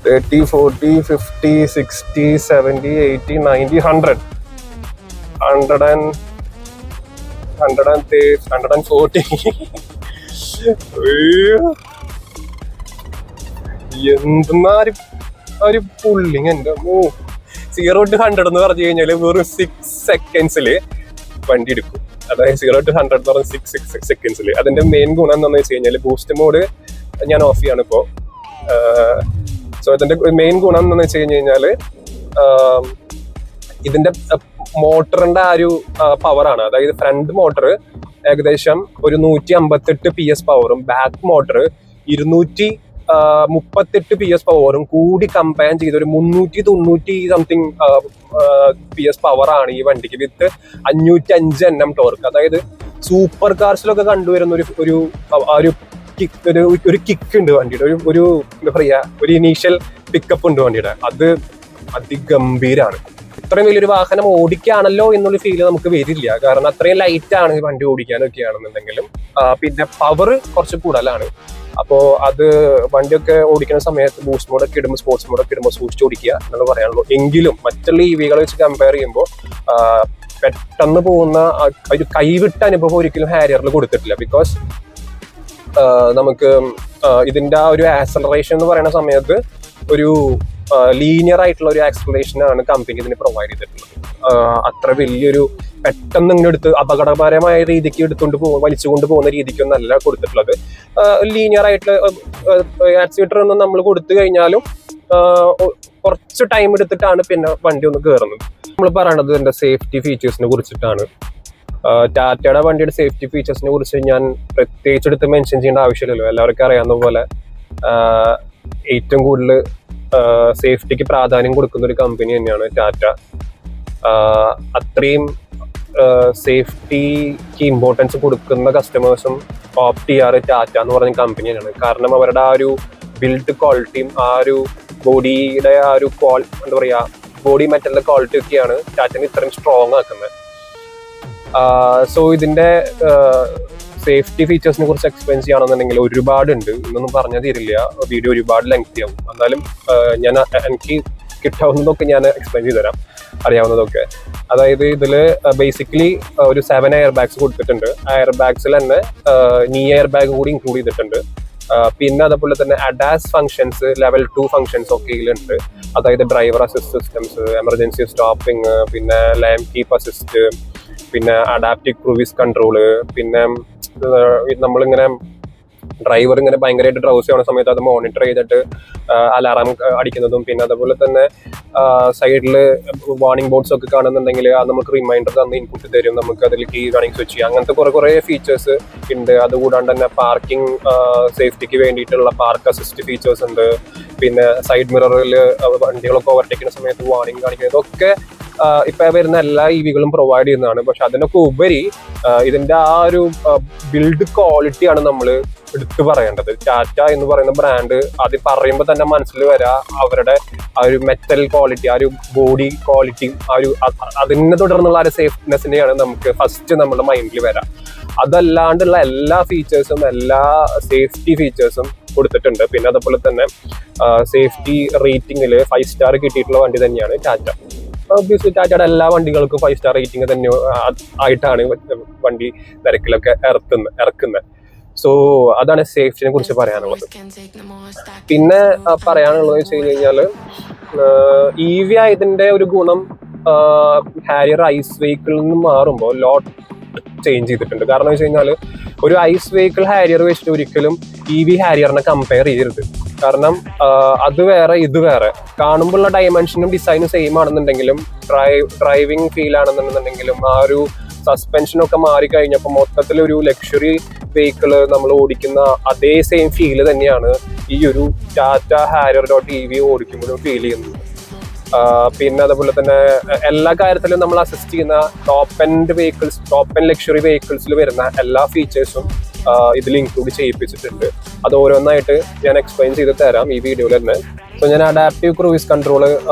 30 40 50 60 70 80 90 100 140 എന്തെന്നാ ഒരു പുള്ളിങ്. എൻ്റെ 0 to 100 എന്ന് പറഞ്ഞു കഴിഞ്ഞാൽ വെറും 6 സെക്കൻഡ്സിൽ വണ്ടി എടുക്കും. അതായത് 0 to 100 എന്ന് പറഞ്ഞാൽ 6 സെക്കൻഡ്സിൽ. അതിന്റെ മെയിൻ ഗുണം എന്താണെന്ന് വെച്ച് കഴിഞ്ഞാൽ ബൂസ്റ്റ് മോഡ് ഞാൻ ഓഫ് ചെയ്യാണ് ഇപ്പോൾ. സോ ഇതിന്റെ മെയിൻ ഗുണം എന്താണെന്ന് വെച്ച് കഴിഞ്ഞാൽ ഇതിന്റെ മോട്ടറിന്റെ ആ ഒരു പവറാണ്. അതായത് ഫ്രണ്ട് മോട്ടർ ഏകദേശം ഒരു 158 PS പവറും ബാക്ക് മോട്ടർ 238 PS പവറും കൂടി കമ്പയർ ചെയ്ത് ഒരു 390 സംതിങ് PS പവറാണ് ഈ വണ്ടിക്ക്, വിത്ത് 505 Nm ടോർക്ക്. അതായത് സൂപ്പർ കാർസിലൊക്കെ കണ്ടുവരുന്ന ഒരു കിക്ക് ഉണ്ട് വണ്ടിയുടെ, ഒരു എന്താ പറയാ, ഒരു ഇനീഷ്യൽ പിക്കപ്പ് ഉണ്ട് വണ്ടിയുടെ. അത് അതിഗംഭീരാണ്. ഇത്രയും വലിയൊരു വാഹനം ഓടിക്കുകയാണല്ലോ എന്നുള്ള ഫീല് നമുക്ക് വരില്ല. കാരണം അത്രയും ലൈറ്റ് ആണ് ഈ വണ്ടി ഓടിക്കാനൊക്കെ ആണെന്നുണ്ടെങ്കിലും. പിന്നെ പവർ കുറച്ച് കൂടുതലാണ്. അപ്പോൾ അത് വണ്ടിയൊക്കെ ഓടിക്കുന്ന സമയത്ത് ബൂസ്റ്റ് മോഡൊക്കെ ഇടുമ്പോൾ, സ്പോർട്സ് മോഡൊക്കെ ഇടുമ്പോൾ സൂക്ഷിച്ച് ഓടിക്കുക എന്നാണ് പറയാനുള്ളൂ. എങ്കിലും മറ്റുള്ള EVകളെ വെച്ച് കമ്പയർ ചെയ്യുമ്പോൾ പെട്ടെന്ന് പോകുന്ന ഒരു കൈവിട്ട അനുഭവം ഒരിക്കലും ഹാരിയറിൽ കൊടുത്തിട്ടില്ല. ബിക്കോസ് നമുക്ക് ഇതിന്റെ ആ ഒരു ആക്സലറേഷൻ എന്ന് പറയുന്ന സമയത്ത് ഒരു ലീനിയർ ആയിട്ടുള്ള ഒരു ആക്സലറേഷൻ ആണ് കമ്പനി ഇതിന് പ്രൊവൈഡ് ചെയ്തിട്ടുള്ളത്. അത്ര വലിയൊരു പെട്ടെന്ന് ഇങ്ങനെ എടുത്ത് അപകടകരമായ രീതിക്ക് വലിച്ചുകൊണ്ട് പോകുന്ന രീതിക്കൊന്നല്ല കൊടുത്തിട്ടുള്ളത്. ലീനിയർ ആയിട്ടുള്ള ആക്സിലേറ്റർ ഒന്നും നമ്മൾ കൊടുത്തു കഴിഞ്ഞാലും കുറച്ച് ടൈം എടുത്തിട്ടാണ് പിന്നെ വണ്ടി ഒന്ന് കയറുന്നത്. നമ്മൾ പറയണത് ഇതിന്റെ സേഫ്റ്റി ഫീച്ചേഴ്സിനെ കുറിച്ചിട്ടാണ്. ടാറ്റയുടെ വണ്ടിയുടെ സേഫ്റ്റി ഫീച്ചേഴ്സിനെ കുറിച്ച് ഞാൻ പ്രത്യേകിച്ച് എടുത്ത് മെൻഷൻ ചെയ്യേണ്ട ആവശ്യമില്ലല്ലോ. എല്ലാവർക്കും അറിയാവുന്ന പോലെ ഏറ്റവും കൂടുതൽ സേഫ്റ്റിക്ക് പ്രാധാന്യം കൊടുക്കുന്ന ഒരു കമ്പനി തന്നെയാണ് ടാറ്റ. അത്രയും സേഫ്റ്റിക്ക് ഇമ്പോർട്ടൻസ് കൊടുക്കുന്ന കസ്റ്റമേഴ്സും ഓപ്റ്റ് ചെയ്യാറ് ടാറ്റ എന്ന് പറഞ്ഞ കമ്പനി തന്നെയാണ്. കാരണം അവരുടെ ആ ഒരു ബിൽഡ് ക്വാളിറ്റിയും ആ ഒരു ബോഡിയുടെ ആ ഒരു എന്താ പറയുക, ബോഡി മെറ്റലിന്റെ ക്വാളിറ്റി ഒക്കെയാണ് ടാറ്റനെ ഇത്രയും സ്ട്രോങ് ആക്കുന്നത്. സോ ഇതിന്റെ സേഫ്റ്റി ഫീച്ചേഴ്സിനെ കുറിച്ച് എക്സ്പ്ലെയിൻ ചെയ്യുകയാണെന്നുണ്ടെങ്കിൽ ഒരുപാടുണ്ട്. ഇന്നൊന്നും പറഞ്ഞു തരില്ല, വീഡിയോ ഒരുപാട് ലെങ്തി ആവും. എന്നാലും എനിക്ക് കിട്ടാവുന്നതൊക്കെ ഞാൻ എക്സ്പ്ലെയിൻ ചെയ്ത് തരാം, അറിയാവുന്നതൊക്കെ. അതായത് ഇതില് ബേസിക്കലി ഒരു 7 എയർ ബാഗ്സ് കൊടുത്തിട്ടുണ്ട്. എയർ ബാഗ്സിൽ തന്നെ നീ എയർ ബാഗ് കൂടി ഇൻക്ലൂഡ് ചെയ്തിട്ടുണ്ട്. പിന്നെ അതുപോലെ തന്നെ അഡാസ് ഫങ്ഷൻസ്, ലെവൽ 2 ഫങ്ഷൻസ് ഒക്കെ ഇതിലുണ്ട്. അതായത് driver assist systems, emergency stopping, പിന്നെ ലൈം കീപ്പ് അസിസ്റ്റ്, പിന്നെ അഡാപ്റ്റീവ് ക്രൂയിസ് കൺട്രോള്, പിന്നെ നമ്മളിങ്ങനെ ഡ്രൈവർ ഇങ്ങനെ ഭയങ്കരമായിട്ട് ഡ്രൗസി ആവുന്ന സമയത്ത് അത് മോണിറ്റർ ചെയ്തിട്ട് അലാറം അടിക്കുന്നതും, പിന്നെ അതുപോലെ തന്നെ സൈഡിൽ വാർണിംഗ് ബോർഡ്സ് ഒക്കെ കാണുന്നുണ്ടെങ്കിൽ അത് നമുക്ക് റിമൈൻഡർ തന്ന് ഇൻപുട്ട് തരും, നമുക്ക് അതിൽ കീ വേണമെങ്കിൽ സ്വിച്ച് ചെയ്യാം. അങ്ങനത്തെ കുറേ ഫീച്ചേഴ്സ് ഉണ്ട്. അതുകൂടാണ്ട് തന്നെ പാർക്കിംഗ് സേഫ്റ്റിക്ക് വേണ്ടിയിട്ടുള്ള പാർക്ക് അസിസ്റ്റ് ഫീച്ചേഴ്സ് ഉണ്ട്. പിന്നെ സൈഡ് മിററിൽ വണ്ടികളൊക്കെ ഓവർടേക്കുന്ന സമയത്ത് വാർണിംഗ് കാണിക്കുന്നത്, ഇതൊക്കെ ഇപ്പൊ വരുന്ന എല്ലാ EVകളും പ്രൊവൈഡ് ചെയ്യുന്നതാണ്. പക്ഷെ അതിനൊക്കെ ഉപരി ഇതിന്റെ ആ ഒരു ബിൽഡ് ക്വാളിറ്റിയാണ് നമ്മൾ എടുത്തു പറയേണ്ടത്. ടാറ്റ എന്ന് പറയുന്ന ബ്രാൻഡ് അത് പറയുമ്പോൾ തന്നെ മനസ്സിൽ വരാ അവരുടെ ആ ഒരു മെറ്റൽ ക്വാളിറ്റി, ആ ഒരു ബോഡി ക്വാളിറ്റി, ആ ഒരു അതിനെ തുടർന്നുള്ള ആ ഒരു സേഫ്റ്റിനെസ്സിനെയാണ് നമുക്ക് ഫസ്റ്റ് നമ്മുടെ മൈൻഡിൽ വരാം. അതല്ലാണ്ടുള്ള എല്ലാ ഫീച്ചേഴ്സും, എല്ലാ സേഫ്റ്റി ഫീച്ചേഴ്സും കൊടുത്തിട്ടുണ്ട്. പിന്നെ അതുപോലെ തന്നെ സേഫ്റ്റി റേറ്റിംഗിൽ 5 സ്റ്റാർ കിട്ടിയിട്ടുള്ള വണ്ടി തന്നെയാണ് ടാറ്റ. ഒബ്വിയസ്ലി ടാറ്റയുടെ എല്ലാ വണ്ടികൾക്കും 5 സ്റ്റാർ റേറ്റിംഗ് തന്നെ ആയിട്ടാണ് വണ്ടി നിരക്കിലൊക്കെ ഇറക്കുന്നത്. സോ അതാണ് സേഫ്റ്റിനെ കുറിച്ച് പറയാനുള്ളത്. പിന്നെ പറയാനുള്ളത് വെച്ച് കഴിഞ്ഞാൽ EV ആയതിന്റെ ഒരു ഗുണം ഹാരിയർ ഐസ് വെഹിക്കിളിൽ നിന്ന് മാറുമ്പോൾ ലോട്ട് ചേഞ്ച് ചെയ്തിട്ടുണ്ട്. കാരണം വെച്ച് കഴിഞ്ഞാൽ ഒരു ഐസ് വെഹിക്കിൾ ഹാരിയർ വെച്ചിട്ട് ഒരിക്കലും EV ഹാരിയറിനെ കമ്പയർ ചെയ്യരുത്. കാരണം അത് വേറെ ഇത് വേറെ. കാണുമ്പോഴുള്ള ഡയമെൻഷനും ഡിസൈനും സെയിം ആണെന്നുണ്ടെങ്കിലും ഡ്രൈവിംഗ് ഫീൽ ആണെന്നുണ്ടെങ്കിലും ആ ഒരു സസ്പെൻഷനൊക്കെ മാറിക്കഴിഞ്ഞപ്പോൾ മൊത്തത്തിലൊരു ലക്ഷറി വെഹിക്കിള് നമ്മൾ ഓടിക്കുന്ന അതേ സെയിം ഫീല് തന്നെയാണ് ഈ ഒരു ടാറ്റ ഹാരിയർ.EV ഓടിക്കുമ്പോഴും ഫീൽ ചെയ്യുന്നത്. പിന്നെ അതുപോലെ തന്നെ എല്ലാ കാര്യത്തിലും നമ്മൾ അസിസ്റ്റ് ചെയ്യുന്ന ടോപ്പ് എൻഡ് ലക്ഷറി വെഹിക്കിൾസിൽ വരുന്ന എല്ലാ ഫീച്ചേഴ്സും ഇതിൽ ഇൻക്ലൂഡ് ചെയ്യിപ്പിച്ചിട്ടുണ്ട്. അത് ഓരോന്നായിട്ട് ഞാൻ എക്സ്പ്ലെയിൻ ചെയ്ത് തരാം ഈ വീഡിയോയിൽ തന്നെ. സോ ഞാൻ അഡാപ്റ്റീവ് ക്രൂയിസ് കൺട്രോൾ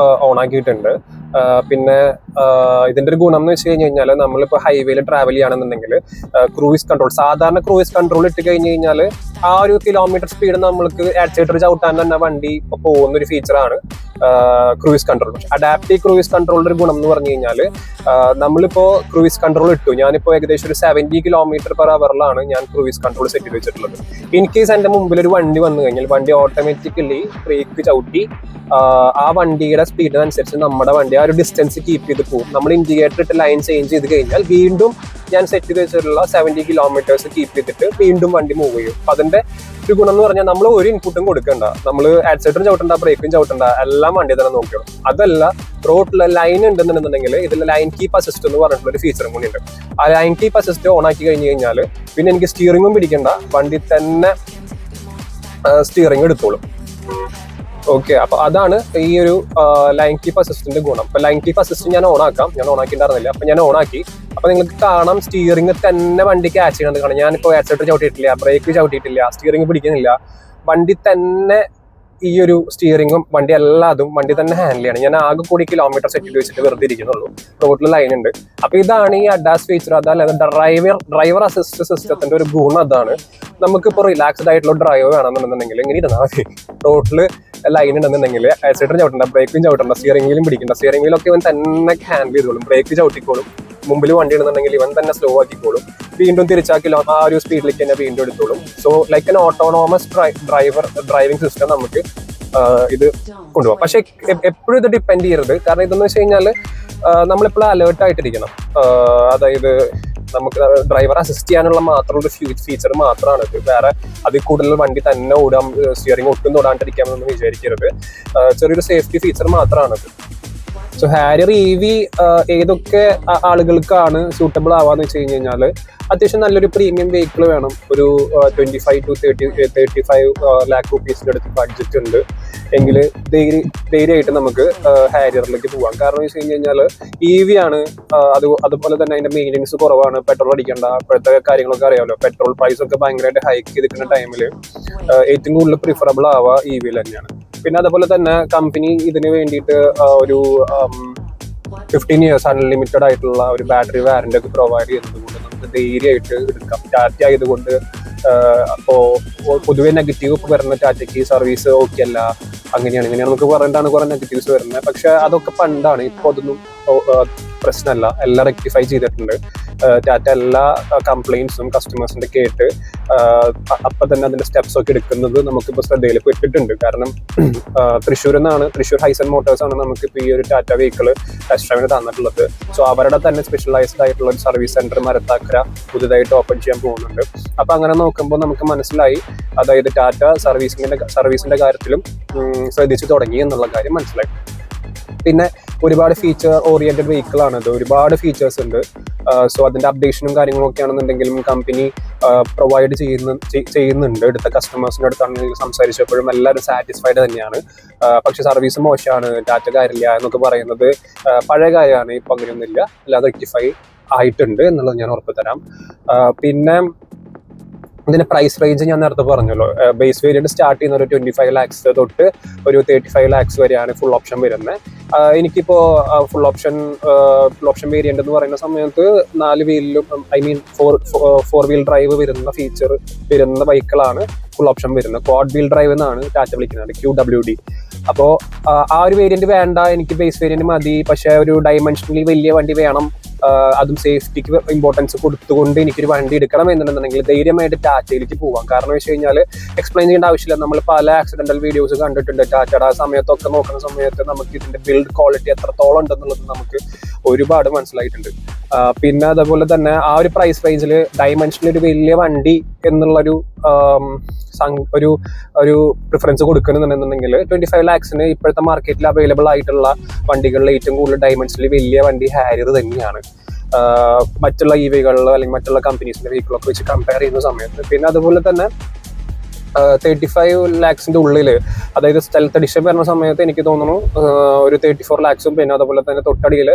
ഓൺ ആക്കിയിട്ടുണ്ട്. പിന്നെ ഇതിന്റെ ഒരു ഗുണം എന്ന് വെച്ച് കഴിഞ്ഞാൽ നമ്മളിപ്പോൾ ഹൈവേയിൽ ട്രാവൽ ചെയ്യുകയാണെന്നുണ്ടെങ്കിൽ സാധാരണ ക്രൂയിസ് കൺട്രോൾ ഇട്ട് കഴിഞ്ഞ് കഴിഞ്ഞാൽ ആ ഒരു കിലോമീറ്റർ സ്പീഡ് നമ്മൾക്ക് ആക്സിലേറ്റർ ചവിട്ടാൻ തന്നെ വണ്ടി ഇപ്പോൾ പോകുന്ന ഒരു ഫീച്ചറാണ് ക്രൂയിസ് കൺട്രോൾ. പക്ഷെ അഡാപ്റ്റീവ് ക്രൂയിസ് കൺട്രോളിന്റെ ഒരു ഗുണം എന്ന് പറഞ്ഞു കഴിഞ്ഞാൽ നമ്മളിപ്പോൾ ക്രൂയിസ് കൺട്രോൾ ഇട്ടു, ഞാനിപ്പോൾ ഏകദേശം ഒരു 70 km/h ഞാൻ ക്രൂയിസ് കൺട്രോൾ സെറ്റ് ചെയ്ത് വെച്ചിട്ടുള്ളത്. ഇൻ കേസ് എൻ്റെ മുമ്പിൽ ഒരു വണ്ടി വന്നു കഴിഞ്ഞാൽ വണ്ടി ഓട്ടോമാറ്റിക്കലി ബ്രേക്ക് ചവിട്ടി ആ വണ്ടിയുടെ സ്പീഡിനനുസരിച്ച് നമ്മുടെ വണ്ടി ആ ഒരു ഡിസ്റ്റൻസ് കീപ്പ് ചെയ്ത് പോകും. നമ്മൾ ഇൻഡിക്കേറ്റർ ഇട്ട് ലൈൻ ചേഞ്ച് ചെയ്ത് കഴിഞ്ഞാൽ വീണ്ടും ഞാൻ സെറ്റ് ചെയ്ത് വെച്ചിട്ടുള്ള 70 km കീപ്പ് ചെയ്തിട്ട് വീണ്ടും വണ്ടി മൂവ് ചെയ്യും. അപ്പൊ അതിന്റെ ഒരു ഗുണം എന്ന് പറഞ്ഞാൽ നമ്മൾ ഒരു ഇൻപുട്ടും കൊടുക്കണ്ട, നമ്മൾ ആക്സിലേറ്ററും ചവിട്ടണ്ട, ബ്രേക്കും ചവിട്ടണ്ട, എല്ലാം വണ്ടി തന്നെ നോക്കണം. അതല്ല റോഡിൽ ലൈൻ ഉണ്ടെന്നുണ്ടെന്നുണ്ടെങ്കിൽ ഇതിൽ ലൈൻ കീപ്പ് അസിസ്റ്റ് എന്ന് പറഞ്ഞിട്ടുള്ള ഒരു ഫീച്ചറും കൂടി ഉണ്ട്. ആ ലൈൻ കീപ്പ് അസിസ്റ്റ് ഓൺ ആക്കി കഴിഞ്ഞ് കഴിഞ്ഞാൽ പിന്നെ എനിക്ക് സ്റ്റിയറിംഗും പിടിക്കണ്ട, വണ്ടി തന്നെ സ്റ്റിയറിംഗ് എടുത്തോളും. ഓക്കെ, അപ്പൊ അതാണ് ഈ ഒരു ലൈൻ കീപ്പ് അസിസ്റ്റിന്റെ ഗുണം. അപ്പൊ ലൈൻ കീപ്പ് അസിസ്റ്റ് ഞാൻ ഓൺ ആക്കിയിട്ടുണ്ടായിരുന്നില്ല. അപ്പൊ ഞാൻ ഓൺ ആക്കി. അപ്പൊ നിങ്ങൾക്ക് കാണാം സ്റ്റിയറിംഗ് തന്നെ വണ്ടി ക്യാച്ച് ചെയ്യണത് കാണാം. ഞാനിപ്പോ ആക്സിലേറ്റർ ചവിട്ടിയിട്ടില്ല, ബ്രേക്ക് ചവിട്ടിയിട്ടില്ല, സ്റ്റിയറിംഗ് പിടിക്കുന്നില്ല, വണ്ടി തന്നെ ഈ ഒരു സ്റ്റിയറിംഗും വണ്ടി എല്ലാതും വണ്ടി തന്നെ ഹാൻഡിൽ ചെയ്യണം. ഞാൻ ആകെ കൂടി കിലോമീറ്റർ സെറ്റ് ചെയ്ത് വെച്ചിട്ട് വെറുതെ ഇരിക്കുന്നുള്ളൂ. റോഡിൽ ലൈൻ ഉണ്ട്. അപ്പൊ ഇതാണ് ഈ അഡാസ് ഫീച്ചർ. അതല്ലാതെ ഡ്രൈവർ അസിസ്റ്റ് സിസ്റ്റത്തിന്റെ ഒരു ഗുണം അതാണ്. നമുക്കിപ്പോൾ റിലാക്സ്ഡ് ആയിട്ടുള്ള ഡ്രൈവ് വേണമെന്നുണ്ടെന്നുണ്ടെങ്കിൽ ഇങ്ങനെ ഇരുന്നാൽ മതി. റോഡിൽ ലൈൻ ഉണ്ടെന്നുണ്ടെങ്കിൽ ആക്സിലേറ്റർ ചവിട്ടണ്ട, ബ്രേക്കും ചവിട്ടണ്ട, സ്റ്റിയറിംഗ് വീലും പിടിക്കണ്ട. സ്റ്റിയറിംഗ് വീലൊക്കെ ഇവൻ തന്നെ ഹാൻഡിൽ ചെയ്തോളും. ബ്രേക്ക് ചവിട്ടിക്കോളും. മുമ്പിൽ വണ്ടി ഉണ്ടെന്നുണ്ടെങ്കിൽ ഇവൻ തന്നെ സ്ലോ ആക്കിക്കോളും. വീണ്ടും തിരിച്ചാക്കിലോ ആ ഒരു സ്പീഡിലേക്ക് തന്നെ വീണ്ടും എടുത്തോളും. So like an autonomous driving system നമുക്ക് ഇത് കൊണ്ടുപോകാം. പക്ഷെ എപ്പോഴും ഇത് ഡിപ്പെൻഡ് ചെയ്യരുത്. കാരണം ഇതെന്ന് വെച്ച് കഴിഞ്ഞാൽ നമ്മളെപ്പോഴും അലേർട്ട് ആയിട്ടിരിക്കണം. അതായത് നമുക്ക് ഡ്രൈവർ അസിസ്റ്റ് ചെയ്യാനുള്ള മാത്രമുള്ള ഫീച്ചർ മാത്രമാണ് ഇത്. വേറെ അതിൽ കൂടുതൽ വണ്ടി തന്നെ ഓടാം, സ്റ്റിയറിംഗ് ഒട്ടും തൊടാണ്ടിരിക്കാമെന്നൊന്നും വിചാരിക്കരുത്. ചെറിയൊരു സേഫ്റ്റി ഫീച്ചർ മാത്രമാണത്. സോ ഹാരിയർ EV ഏതൊക്കെ ആളുകൾക്കാണ് സൂട്ടബിൾ ആവാന്ന് വെച്ച് കഴിഞ്ഞ് കഴിഞ്ഞാൽ അത്യാവശ്യം നല്ലൊരു പ്രീമിയം വെഹിക്കിൾ വേണം. ഒരു 25 to 35 lakh rupees അടുത്ത് ബഡ്ജറ്റ് ഉണ്ട് എങ്കിൽ ധൈര്യമായിട്ട് നമുക്ക് ഹാരിയറിലേക്ക് പോകാം. കാരണം വെച്ച് കഴിഞ്ഞ് കഴിഞ്ഞാൽ EV ആണ്. അതുപോലെ തന്നെ അതിന്റെ മെയിൻ്റെനൻസ് കുറവാണ്, പെട്രോൾ അടിക്കേണ്ട, ഇപ്പോഴത്തെ കാര്യങ്ങളൊക്കെ അറിയാമല്ലോ. പെട്രോൾ പ്രൈസ് ഒക്കെ ഭയങ്കരമായിട്ട് ഹൈക്ക് ചെയ്തിരിക്കുന്ന ടൈമിൽ ഏറ്റവും കൂടുതൽ പ്രിഫറബിൾ ആവുക EV തന്നെയാണ്. പിന്നെ അതുപോലെ തന്നെ കമ്പനി ഇതിന് വേണ്ടിയിട്ട് ഒരു 15 years അൺലിമിറ്റഡ് ആയിട്ടുള്ള ഒരു ബാറ്ററി വാറന്റി ഒക്കെ പ്രൊവൈഡ് ചെയ്യുന്നത് കൊണ്ട് നമുക്ക് ധൈര്യമായിട്ട് എടുക്കാം. ടാറ്റ ആയതുകൊണ്ട് അപ്പോൾ പൊതുവെ നെഗറ്റീവ് വരുന്ന ടാറ്റയ്ക്ക് സർവീസ് ഓക്കെ അല്ല, അങ്ങനെയാണ് ഇങ്ങനെയാണ് നമുക്ക് പറഞ്ഞിട്ടാണ് കുറെ നെഗറ്റീവ്സ് വരുന്നത്. പക്ഷെ അതൊക്കെ പണ്ടാണ്. ഇപ്പോൾ അതൊന്നും പ്രശ്നമല്ല, എല്ലാം റെക്ടിഫൈ ചെയ്തിട്ടുണ്ട്. ടാറ്റ എല്ലാ കംപ്ലയിൻസും കസ്റ്റമേഴ്സിന്റെ കേട്ട് അപ്പം തന്നെ അതിന്റെ സ്റ്റെപ്സ് ഒക്കെ എടുക്കുന്നത് നമുക്കിപ്പോൾ ശ്രദ്ധയിൽ പെട്ടിട്ടുണ്ട്. കാരണം തൃശ്ശൂർ ഹൈസൺ മോട്ടോഴ്സ് ആണ് നമുക്കിപ്പോൾ ഈ ഒരു ടാറ്റ വെഹിക്കിൾ ടെസ്റ്റ് ഡ്രൈവിന് തന്നിട്ടുള്ളത്. സോ അവരുടെ തന്നെ സ്പെഷ്യലൈസ്ഡ് ആയിട്ടുള്ള ഒരു സർവീസ് സെന്റർ മരത്താക്കര പുതുതായിട്ട് ഓപ്പൺ ചെയ്യാൻ പോകുന്നുണ്ട്. അപ്പൊ അങ്ങനെ നോക്കുമ്പോൾ നമുക്ക് മനസ്സിലായി, അതായത് ടാറ്റ സർവീസിന്റെ കാര്യത്തിലും ശ്രദ്ധിച്ചു തുടങ്ങി എന്നുള്ള കാര്യം മനസ്സിലായി. പിന്നെ ഒരുപാട് ഫീച്ചർ ഓറിയന്റഡ് വെഹിക്കിൾ ആണത്, ഒരുപാട് ഫീച്ചേഴ്സ് ഉണ്ട്. സോ അതിന്റെ അപ്ഡേഷനും കാര്യങ്ങളും ഒക്കെ ആണെന്നുണ്ടെങ്കിലും കമ്പനി പ്രൊവൈഡ് ചെയ്യുന്നുണ്ട്. എടുത്ത കസ്റ്റമേഴ്സിന്റെ അടുത്താണെങ്കിൽ സംസാരിച്ചപ്പോഴും എല്ലാവരും സാറ്റിസ്ഫൈഡ് തന്നെയാണ്. പക്ഷെ സർവീസ് മോശമാണ്, ടാറ്റ കാര്യമില്ല എന്നൊക്കെ പറയുന്നത് പഴയ കാര്യമാണ്. ഇപ്പം അങ്ങനെയൊന്നുമില്ല, അല്ലാതെ റെക്ടിഫൈ ആയിട്ടുണ്ട് എന്നുള്ളത് ഞാൻ ഉറപ്പ് തരാം. പിന്നെ ഇതിന്റെ പ്രൈസ് റേഞ്ച് ഞാൻ നേരത്തെ പറഞ്ഞല്ലോ. ബേസ് വേരിയന്റ് സ്റ്റാർട്ട് ചെയ്യുന്ന ഒരു 25 lakhs തൊട്ട് ഒരു 35 lakhs വരെയാണ് ഫുൾ ഓപ്ഷൻ വരുന്നത്. എനിക്കിപ്പോൾ ഫുൾ ഓപ്ഷൻ വേരിയന്റ് എന്ന് പറയുന്ന സമയത്ത് 4 വീലിലും ഫോർ വീൽ ഡ്രൈവ് വരുന്ന ഫീച്ചർ വരുന്ന ബൈക്കുകളാണ് ഫുൾ ഓപ്ഷൻ വരുന്നത്. ക്വാഡ് വീൽ ഡ്രൈവ് എന്നാണ് ടാറ്റ വിളിക്കുന്നത്, QWD. അപ്പോൾ ആ ഒരു വേരിയന്റ് വേണ്ട, എനിക്ക് ബേസ് വേരിയന്റ് മതി. പക്ഷെ ഒരു ഡൈമെൻഷനലി വലിയ വണ്ടി വേണം, അതും സേഫ്റ്റിക്ക് ഇമ്പോർട്ടൻസ് കൊടുത്തുകൊണ്ട് എനിക്കൊരു വണ്ടി എടുക്കണം എന്നുണ്ടെന്നുണ്ടെങ്കിൽ ധൈര്യമായിട്ട് ടാറ്റയിലേക്ക് പോവാം. കാരണം വെച്ച് കഴിഞ്ഞാൽ എക്സ്പ്ലെയിൻ ചെയ്യേണ്ട ആവശ്യമില്ല. നമ്മൾ പല ആക്സിഡന്റൽ വീഡിയോസ് കണ്ടിട്ടുണ്ട്. ടാറ്റയുടെ ആ സമയത്തൊക്കെ നോക്കുന്ന സമയത്ത് നമുക്ക് ഇതിന്റെ ബിൽഡ് ക്വാളിറ്റി എത്രത്തോളം ഉണ്ടെന്നുള്ളത് നമുക്ക് ഒരുപാട് മനസ്സിലായിട്ടുണ്ട്. പിന്നെ അതുപോലെ തന്നെ ആ ഒരു പ്രൈസ് റേഞ്ചിൽ ഡൈമെൻഷനിൽ ഒരു വലിയ വണ്ടി എന്നുള്ളൊരു ഒരു പ്രിഫറൻസ് കൊടുക്കണമെന്നുണ്ടെന്നുണ്ടെങ്കിൽ 25 lakhs ഇപ്പോഴത്തെ മാർക്കറ്റിൽ അവൈലബിൾ ആയിട്ടുള്ള വണ്ടികളിൽ ഏറ്റവും കൂടുതൽ ഡൈമെൻഷനിൽ വലിയ വണ്ടി ഹാരിയർ തന്നെയാണ്. മറ്റുള്ള EVകളിലോ അല്ലെങ്കിൽ മറ്റുള്ള കമ്പനീസിന്റെ വെഹിക്കിളൊക്കെ വെച്ച് കമ്പയർ ചെയ്യുന്ന സമയത്ത്. പിന്നെ അതുപോലെ തന്നെ 35 lakhs ഉള്ളിൽ, അതായത് സ്റ്റെൽത്ത് എഡിഷൻ വരുന്ന സമയത്ത് എനിക്ക് തോന്നുന്നു ഒരു 34 lakhs. പിന്നെ അതുപോലെ തന്നെ തൊട്ടടിയിൽ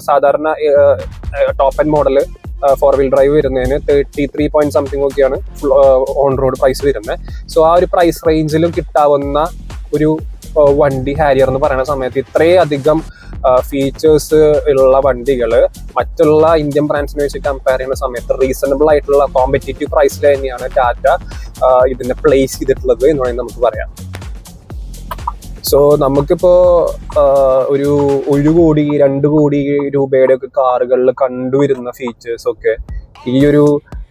സാധാരണ top and model 4 wheel drive വരുന്നതിന് 33 point something ഒക്കെയാണ് ഫുൾ ഓൺ റോഡ് പ്രൈസ് വരുന്നത്. സോ ആ ഒരു പ്രൈസ് റേഞ്ചിലും കിട്ടാവുന്ന ഒരു വണ്ടി ഹാരിയർ എന്ന് പറയുന്ന സമയത്ത് ഇത്രയധികം ഫീച്ചേഴ്സ് ഉള്ള വണ്ടികൾ മറ്റുള്ള ഇന്ത്യൻ ബ്രാൻഡ്സിനെ വെച്ച് കമ്പയർ ചെയ്യുന്ന സമയത്ത് റീസണബിൾ ആയിട്ടുള്ള കോമ്പറ്റേറ്റീവ് പ്രൈസിൽ തന്നെയാണ് ടാറ്റ ഇതിനെ പ്ലേസ് ചെയ്തിട്ടുള്ളത് എന്ന് വേണമെങ്കിൽ നമുക്ക് പറയാം. സോ നമുക്കിപ്പോ ഒരു 1 കോടി 2 കോടി രൂപയുടെ ഒക്കെ കാറുകളിൽ കണ്ടുവരുന്ന ഫീച്ചേഴ്സ് ഒക്കെ ഈ ഒരു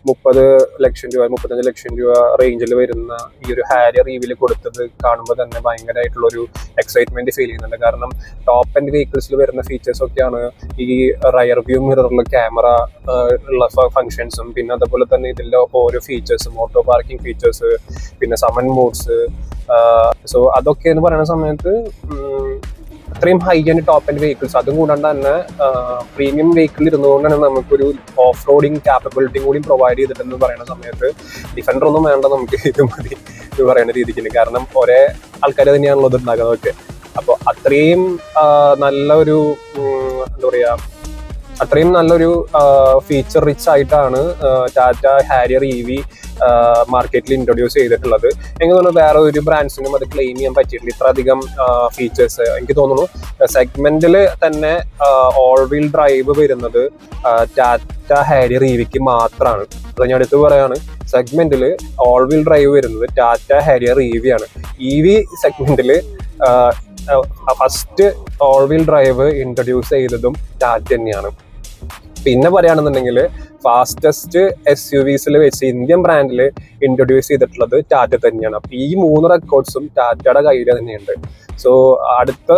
30 ലക്ഷം രൂപ 35 ലക്ഷം രൂപ റേഞ്ചിൽ വരുന്ന ഈ ഒരു ഹാരിയർ EVയിൽ കൊടുത്തത് കാണുമ്പോൾ തന്നെ ഭയങ്കരമായിട്ടുള്ളൊരു എക്സൈറ്റ്മെന്റ് ഫീൽ ചെയ്യുന്നുണ്ട്. കാരണം ടോപ്പ് ആൻഡ് വെഹിക്കിൾസിൽ വരുന്ന ഫീച്ചേഴ്സ് ഒക്കെയാണ് ഈ റയർ വ്യൂ മിററിൽ ക്യാമറ ഉള്ള ഫങ്ഷൻസും, പിന്നെ അതുപോലെ തന്നെ ഇതിൻ്റെ ഓരോ ഫീച്ചേഴ്സും, ഓട്ടോ പാർക്കിംഗ് ഫീച്ചേഴ്സ്, പിന്നെ സമൻ മോഡ്സ്. സോ അതൊക്കെ എന്ന് പറയുന്ന സമയത്ത് അത്രയും high and top and vehicles, അതും കൂടാണ്ട് തന്നെ പ്രീമിയം വെഹിക്കിൾ ഇരുന്നുകൊണ്ടാണ് നമുക്കൊരു ഓഫ് റോഡിങ് ക്യാപ്പബിലിറ്റിയും കൂടി പ്രൊവൈഡ് ചെയ്തിട്ടെന്ന് പറയുന്ന സമയത്ത് ഡിഫൻഡർ ഒന്നും വേണ്ട, നമുക്ക് ഇത് മതി എന്ന് പറയുന്ന രീതിക്ക്. കാരണം ഒരേ ആൾക്കാർ തന്നെയാണല്ലോ ഇത് ഉണ്ടാക്കുന്നതൊക്കെ. അപ്പോൾ അത്രയും നല്ലൊരു എന്താ പറയുക, അത്രയും നല്ലൊരു ഫീച്ചർ റിച്ച് ആയിട്ടാണ് ടാറ്റ ഹാരിയർ EV മാർക്കറ്റിൽ ഇൻട്രൊഡ്യൂസ് ചെയ്തിട്ടുള്ളത്. എനിക്ക് തോന്നുന്നു വേറെ ഒരു ബ്രാൻഡ്സിനും അത് ക്ലെയിം ചെയ്യാൻ പറ്റിയിട്ടില്ല ഇത്രയധികം ഫീച്ചേഴ്സ്. എനിക്ക് തോന്നുന്നു സെഗ്മെന്റിൽ തന്നെ ഓൾ വീൽ ഡ്രൈവ് വരുന്നത് ടാറ്റ ഹാരിയർ EVക്ക് മാത്രമാണ്. അത് ഞാൻ എടുത്ത് പറയാണ്, സെഗ്മെന്റിൽ ഓൾ വീൽ ഡ്രൈവ് വരുന്നത് ടാറ്റ ഹാരിയർ EV ആണ്. EV സെഗ്മെന്റിൽ first all wheel drive introduce ചെയ്തതും ടാറ്റ തന്നെയാണ്. പിന്നെ പറയുകയാണെന്നുണ്ടെങ്കിൽ ഫാസ്റ്റസ്റ്റ് SUVസിൽ വെച്ച് ഇന്ത്യൻ ബ്രാൻഡിൽ ഇൻട്രൊഡ്യൂസ് ചെയ്തിട്ടുള്ളത് ടാറ്റ തന്നെയാണ്. അപ്പോൾ ഈ 3 റെക്കോർഡ്സും ടാറ്റയുടെ കയ്യിൽ തന്നെയുണ്ട്. സോ അടുത്ത